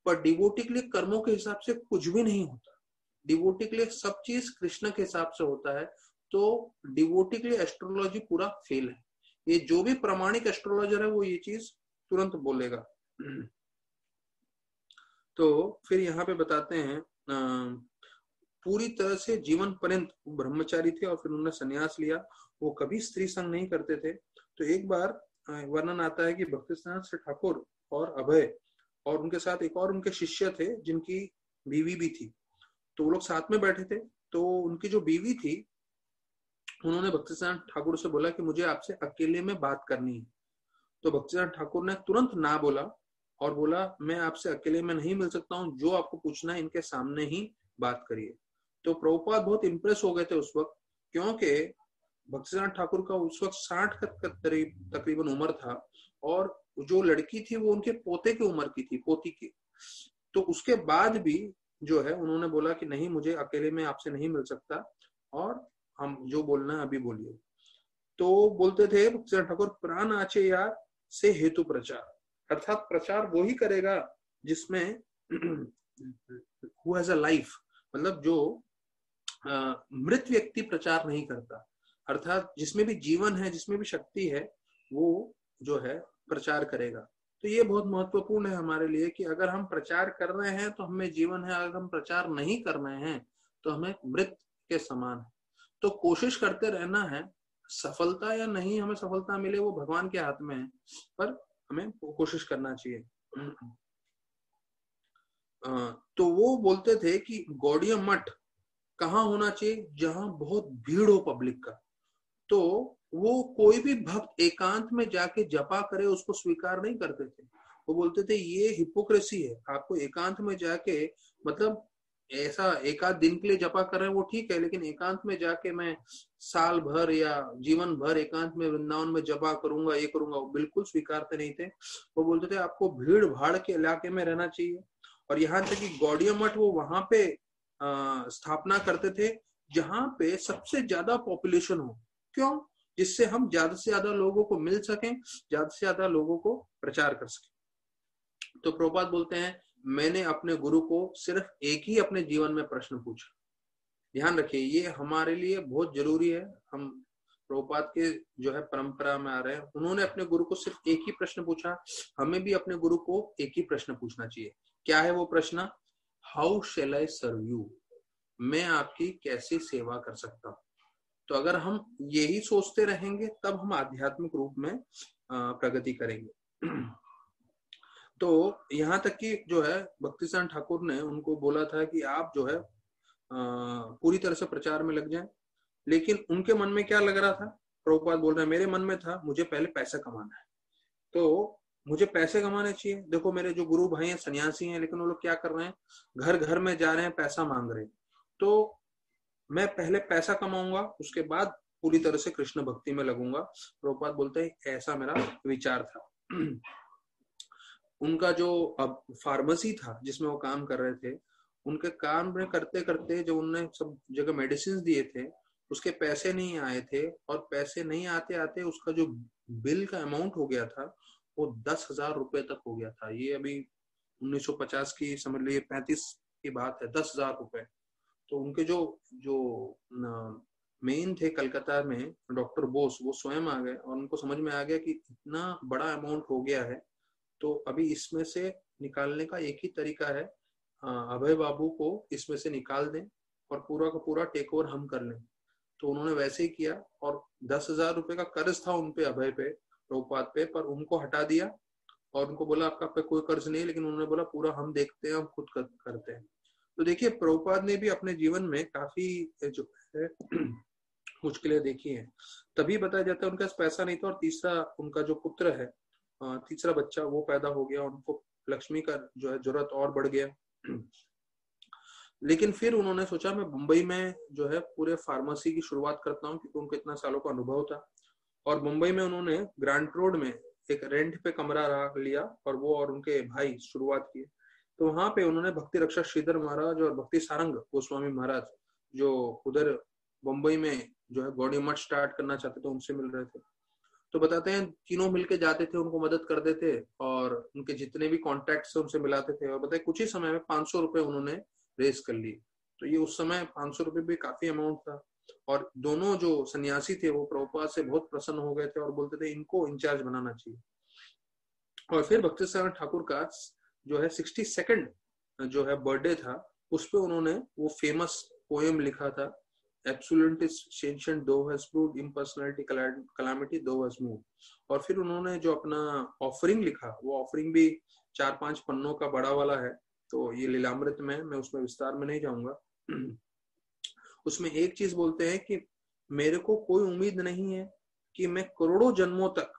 पर डिवोटी के लिए कर्मों के हिसाब से कुछ भी नहीं होता। डिवोटी के लिए सब चीज कृष्ण के हिसाब से होता है। तो डिवोटी के लिए एस्ट्रोलॉजी पूरा फेल है। ये जो भी प्रामाणिक एस्ट्रोलॉजर है वो ये चीज तुरंत बोलेगा। तो फिर यहाँ पे बताते हैं पूरी तरह से जीवन पर्यंत ब्रह्मचारी थे और फिर उन्होंने संन्यास लिया। वो कभी स्त्री संग नहीं करते थे। तो एक बार वर्णन आता है कि भक्तिसिद्धांत श्री ठाकुर और अभय और उनके साथ एक और उनके शिष्य थे जिनकी बीवी भी थी। तो वो लोग साथ में बैठे थे। तो उनकी जो बीवी थी उन्होंने भक्तिसिद्धांत ठाकुर से बोला कि मुझे आपसे अकेले में बात करनी है। तो भक्तिसिद्धांत ठाकुर ने तुरंत ना बोला और बोला मैं आपसे अकेले में नहीं मिल सकता हूँ, जो आपको पूछना है इनके सामने ही बात करिए। तो प्रभुपाद बहुत इंप्रेस हो गए थे उस वक्त, क्योंकि भक्तिसिद्धांत ठाकुर का उस वक्त 60 का तकरीबन उम्र था और जो लड़की थी वो उनके पोते की उम्र की थी, पोती की। तो उसके बाद भी जो है उन्होंने बोला कि नहीं, मुझे अकेले में आपसे नहीं मिल सकता और हम जो बोलना है अभी बोलिए। तो बोलते थे भक्तिसिद्धांत ठाकुर, प्राण आचे यार से हेतु प्रचार, अर्थात प्रचार वो ही करेगा जिसमें who has a life, मतलब जो मृत व्यक्ति प्रचार नहीं करता, अर्थात जिसमें भी जीवन है, जिसमें भी शक्ति है, वो जो है प्रचार करेगा। तो ये बहुत महत्वपूर्ण है हमारे लिए कि अगर हम प्रचार कर रहे हैं तो हमें जीवन है, अगर हम प्रचार नहीं कर रहे हैं तो हमें मृत के समान है। तो कोशिश करते रहना है। सफलता या नहीं हमें सफलता मिले वो भगवान के हाथ में है, पर हमें कोशिश करना चाहिए। तो वो बोलते थे कि गौड़िया मठ कहाँ होना चाहिए? जहां बहुत भीड़ हो पब्लिक का। तो वो कोई भी भक्त एकांत में जाके जपा करे उसको स्वीकार नहीं करते थे। वो बोलते थे ये हिपोक्रेसी है, आपको एकांत में जाके, मतलब ऐसा एक आध दिन के लिए जपा कर रहे हैं वो ठीक है, लेकिन एकांत में जाके मैं साल भर या जीवन भर एकांत में वृंदावन में जपा करूंगा, ये करूंगा, वो बिल्कुल स्वीकारते नहीं थे। वो बोलते थे आपको भीड़ भाड़ के इलाके में रहना चाहिए। और यहाँ तक कि गौड़िया मठ वो वहां पे स्थापना करते थे जहां पे सबसे ज्यादा पॉपुलेशन हो। क्यों? जिससे हम ज्यादा से ज्यादा लोगों को मिल सकें, ज्यादा से ज्यादा लोगों को प्रचार कर सकें। तो प्रभुपाद बोलते हैं मैंने अपने गुरु को सिर्फ एक ही अपने जीवन में प्रश्न पूछा। ध्यान रखिए, ये हमारे लिए बहुत जरूरी है। हम प्रभुपाद के जो है परंपरा में आ रहे हैं। उन्होंने अपने गुरु को सिर्फ एक ही प्रश्न पूछा, हमें भी अपने गुरु को एक ही प्रश्न पूछना चाहिए। क्या है वो प्रश्न? How shell I serve you, मैं आपकी कैसे सेवा कर सकता हूँ। तो अगर हम यही सोचते रहेंगे तब हम आध्यात्मिक रूप में प्रगति करेंगे। तो यहाँ तक कि जो है भक्तिसार ठाकुर ने उनको बोला था कि आप जो है पूरी तरह से प्रचार में लग जाएं, लेकिन उनके मन में क्या लग रहा था, प्रभुपाद बोल रहे हैं, मेरे मन में था मुझे पहले पैसा कमाना है, तो मुझे पैसे कमाने चाहिए। देखो मेरे जो गुरु भाई हैं सन्यासी हैं, लेकिन वो लोग क्या कर रहे हैं, घर घर में जा रहे हैं, पैसा मांग रहे हैं, तो मैं पहले पैसा कमाऊंगा, उसके बाद पूरी तरह से कृष्ण भक्ति में लगूंगा। प्रभुपाद बोलते हैं ऐसा मेरा विचार था। उनका जो अब फार्मेसी था जिसमें वो काम कर रहे थे, उनके काम में करते करते जो उन्होंने सब जगह मेडिसिन दिए थे, उसके पैसे नहीं आए थे, और पैसे नहीं आते आते उसका जो बिल का अमाउंट हो गया था वो 10,000 रुपए तक हो गया था। ये अभी 1950 की समझ लीजिए 35 की बात है, 10,000 रुपए। तो उनके जो जो मेन थे कलकत्ता में डॉक्टर बोस, वो स्वयं आ गए और उनको समझ में आ गया कि इतना बड़ा अमाउंट हो गया है, तो अभी इसमें से निकालने का एक ही तरीका है, अभय बाबू को इसमें से निकाल दें और पूरा का पूरा टेक ओवर हम कर लें। तो उन्होंने वैसे ही किया और 10,000 रुपए का कर्ज था उनपे, अभय पे, प्रभुपाद पे, पर उनको हटा दिया और उनको बोला आपका पे कोई कर्ज नहीं, लेकिन उन्होंने बोला पूरा हम देखते हैं, हम खुद करते हैं। तो देखिए प्रभुपाद ने भी अपने जीवन में काफी जो है मुश्किलें देखी हैं, तभी बताया जाता है उनके पास पैसा नहीं था। और तीसरा उनका जो पुत्र है, तीसरा बच्चा वो पैदा हो गया, उनको लक्ष्मी का जो है जरूरत और बढ़ गया। लेकिन फिर उन्होंने सोचा मैं मुंबई में जो है पूरे फार्मेसी की शुरुआत करता हूँ, क्योंकि उनको इतना सालों का अनुभव था। और मुंबई में उन्होंने ग्रांट रोड में एक रेंट पे कमरा लिया और वो और उनके भाई शुरुआत की। तो वहां पे उन्होंने भक्ति रक्षा श्रीधर महाराज और भक्ति सारंग गोस्वामी महाराज, जो उधर मुंबई में जो है गौड़ी मठ स्टार्ट करना चाहते थे, उनसे मिल रहे थे। तो बताते हैं तीनों मिलके जाते थे, उनको मदद करते थे और उनके जितने भी कॉन्टेक्ट से उनसे मिलाते थे, और बताए कुछ ही समय में 500 रुपए उन्होंने रेस कर लिए। तो ये उस समय 500 रुपए भी काफी अमाउंट था। और दोनों जो सन्यासी थे वो प्रभुपाद से बहुत प्रसन्न हो गए थे और बोलते थे इनको इंचार्ज बनाना चाहिए। और फिर भक्तिसार ठाकुर का जो है 62nd जो है बर्थडे था, उस पे उन्होंने वो फेमस पोएम लिखा था, Absolute sentient though has proved impersonality calamity though has moved। और फिर उन्होंने जो अपना ऑफरिंग लिखा, वो ऑफरिंग भी 4-5 पन्नों का बड़ा वाला है, तो ये लीलामृत में मैं उसमें विस्तार में नहीं जाऊंगा। उसमें एक चीज बोलते हैं कि मेरे को कोई उम्मीद नहीं है कि मैं करोड़ों जन्मों तक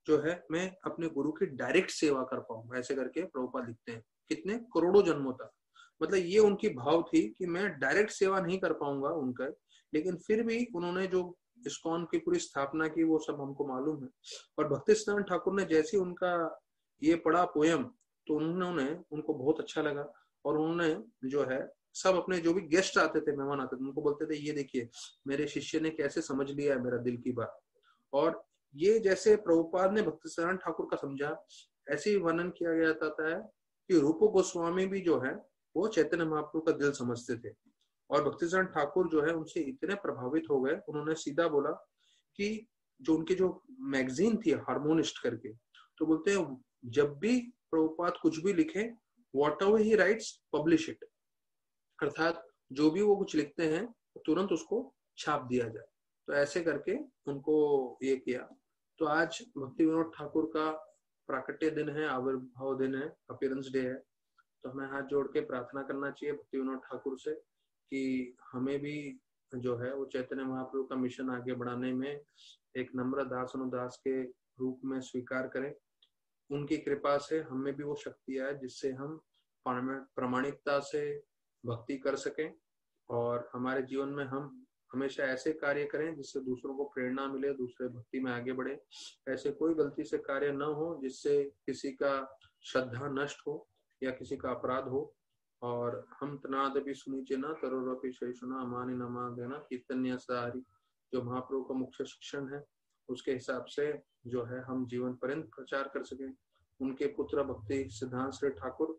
जो है मैं अपने गुरु की डायरेक्ट सेवा कर पाऊंगा, ऐसे करके प्रभुपाद लिखते हैं, कितने करोड़ों जन्मों तक। मतलब ये उनकी भाव थी कि मैं डायरेक्ट सेवा नहीं कर पाऊंगा उनका, लेकिन फिर भी उन्होंने जो इस्कॉन की पूरी स्थापना की वो सब हमको मालूम है। और भक्तिसार ठाकुर ने जैसे उनका ये पढ़ा पोयम, तो उन्होंने उनको बहुत अच्छा लगा और उन्होंने जो है सब अपने जो भी गेस्ट आते थे, मेहमान आते थे, उनको बोलते थे ये देखिए मेरे शिष्य ने कैसे समझ लिया है मेरा दिल की बात। और ये जैसे प्रभुपाद ने भक्तिसार ठाकुर का समझा, ऐसे ही वर्णन किया गया जाता है कि रूप गोस्वामी भी जो है वो चैतन्य महाप्रभु का दिल समझते थे। और भक्तिसार ठाकुर जो है उनसे इतने प्रभावित हो गए, उन्होंने सीधा बोला कि जो उनकी जो मैगजीन थी हार्मोनिस्ट करके, तो बोलते हैं जब भी प्रभुपाद कुछ भी लिखे, what ever he rights publish it, अर्थात जो भी वो कुछ लिखते हैं तुरंत उसको छाप दिया जाए। तो ऐसे करके उनको ये किया। तो आज भक्ति विनोद ठाकुर का प्राकट्य दिन है, आविर्भाव दिन है, अपीयरेंस डे है। तो हमें हाथ जोड़ के प्रार्थना करना चाहिए भक्ति विनोद ठाकुर से कि हमें भी जो है वो चैतन्य महाप्रभु का मिशन आगे बढ़ाने में एक नम्र दास अनुदास के रूप में स्वीकार करें। उनकी कृपा से हमें भी वो शक्ति आए जिससे हम प्रामाणिकता से भक्ति कर सकें और हमारे जीवन में हम हमेशा ऐसे कार्य करें जिससे दूसरों को प्रेरणा मिले, दूसरे भक्ति में आगे बढ़े। ऐसे कोई गलती से कार्य न हो जिससे किसी का श्रद्धा नष्ट हो या किसी का अपराध हो। और हम तनाद भी सुनीचे ना तरोरपी शेषुना अमानी नमा देना कीर्तन्य सारी, जो महाप्रभु का मुख्य शिक्षण है उसके हिसाब से जो है हम जीवन पर्यंत प्रचार कर सकें। उनके पुत्र भक्ति सिद्धांत श्री ठाकुर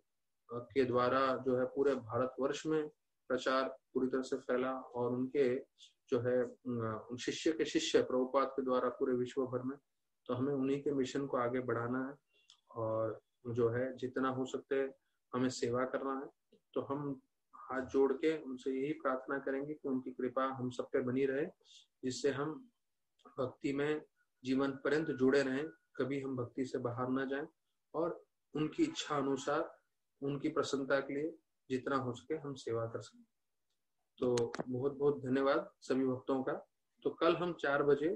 के द्वारा जो है पूरे भारतवर्ष में प्रचार पूरी तरह से फैला और उनके जो है शिष्य के शिष्य प्रभुपाद के द्वारा पूरे विश्व भर में। तो हमें उन्हीं के मिशन को आगे बढ़ाना है और जो है जितना हो सकते हमें सेवा करना है। तो हम हाथ जोड़ के उनसे यही प्रार्थना करेंगे कि उनकी कृपा हम सब पे बनी रहे, जिससे हम भक्ति में जीवन पर्यंत जुड़े रहें, कभी हम भक्ति से बाहर ना जाएं और उनकी इच्छा अनुसार उनकी प्रसन्नता के लिए जितना हो सके हम सेवा कर सकें। तो बहुत बहुत धन्यवाद सभी भक्तों का। तो कल हम 4 बजे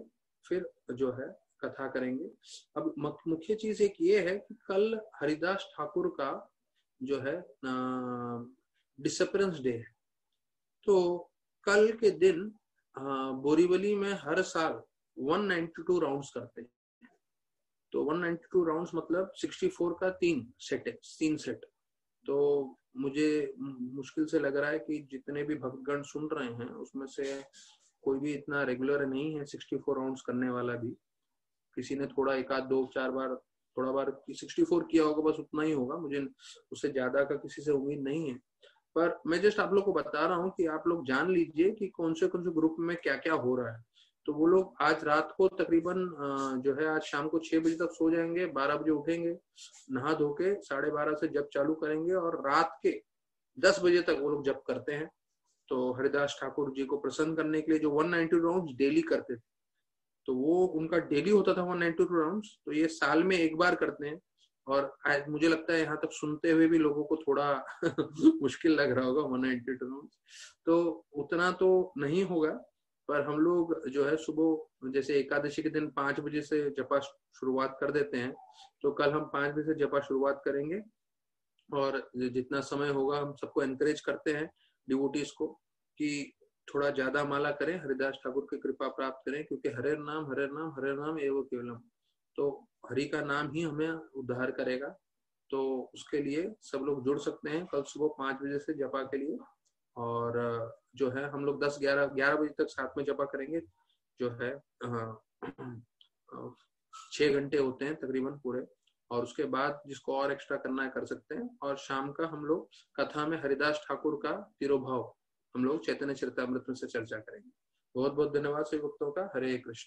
फिर जो है कथा करेंगे। अब मुख्य चीज एक ये है कि कल हरिदास ठाकुर का जो है डिसअपरेंस डे है। तो कल के दिन बोरीवली में हर साल 192 राउंड्स करते हैं। तो 192 राउंड्स मतलब 64 का 3 सेट। तो मुझे मुश्किल से लग रहा है कि जितने भी भक्तगण सुन रहे हैं उसमें से कोई भी इतना रेगुलर नहीं है 64 राउंड्स करने वाला भी। किसी ने थोड़ा 1 आध 2 4 बार थोड़ा बार 64 किया होगा, बस उतना ही होगा, मुझे उससे ज्यादा का किसी से उम्मीद नहीं है। पर मैं जस्ट आप लोग को बता रहा हूँ कि आप लोग जान लीजिए कि कौन से ग्रुप में क्या क्या हो रहा है। तो वो लोग आज रात को तकरीबन जो है आज शाम को 6 बजे तक सो जाएंगे, 12 बजे उठेंगे, नहा धो के 12:30 से जप चालू करेंगे और रात के 10 बजे तक वो लोग जप करते हैं। तो हरिदास ठाकुर जी को प्रसन्न करने के लिए जो 192 राउंड डेली करते थे, तो वो उनका डेली होता था 192 राउंड्स। तो ये साल में एक बार करते हैं और मुझे लगता है यहाँ तक सुनते हुए भी लोगों को थोड़ा मुश्किल लग रहा होगा 192 राउंड्स। तो उतना तो नहीं होगा, पर हम लोग जो है सुबह जैसे एकादशी के दिन 5 बजे से जपा शुरुआत कर देते हैं, तो कल हम 5 बजे से जपा शुरुआत करेंगे और जितना समय होगा हम सबको एनकरेज करते हैं डिवोटीज को कि थोड़ा ज्यादा माला करें, हरिदास ठाकुर की कृपा प्राप्त करें, क्योंकि हरे नाम एवं केवलम। तो हरि का नाम ही हमें उद्धार करेगा। तो उसके लिए सब लोग जुड़ सकते हैं कल सुबह 5 बजे से जपा के लिए। और जो है हम लोग 11 बजे तक साथ में जपा करेंगे। जो है 6 घंटे होते हैं तकरीबन पूरे, और उसके बाद जिसको और एक्स्ट्रा करना है कर सकते हैं। और शाम का हम लोग कथा में हरिदास ठाकुर का तिरोभाव हम लोग चैतन्य चरितामृत में से चर्चा करेंगे। बहुत बहुत धन्यवाद सभी भक्तों का। हरे कृष्ण।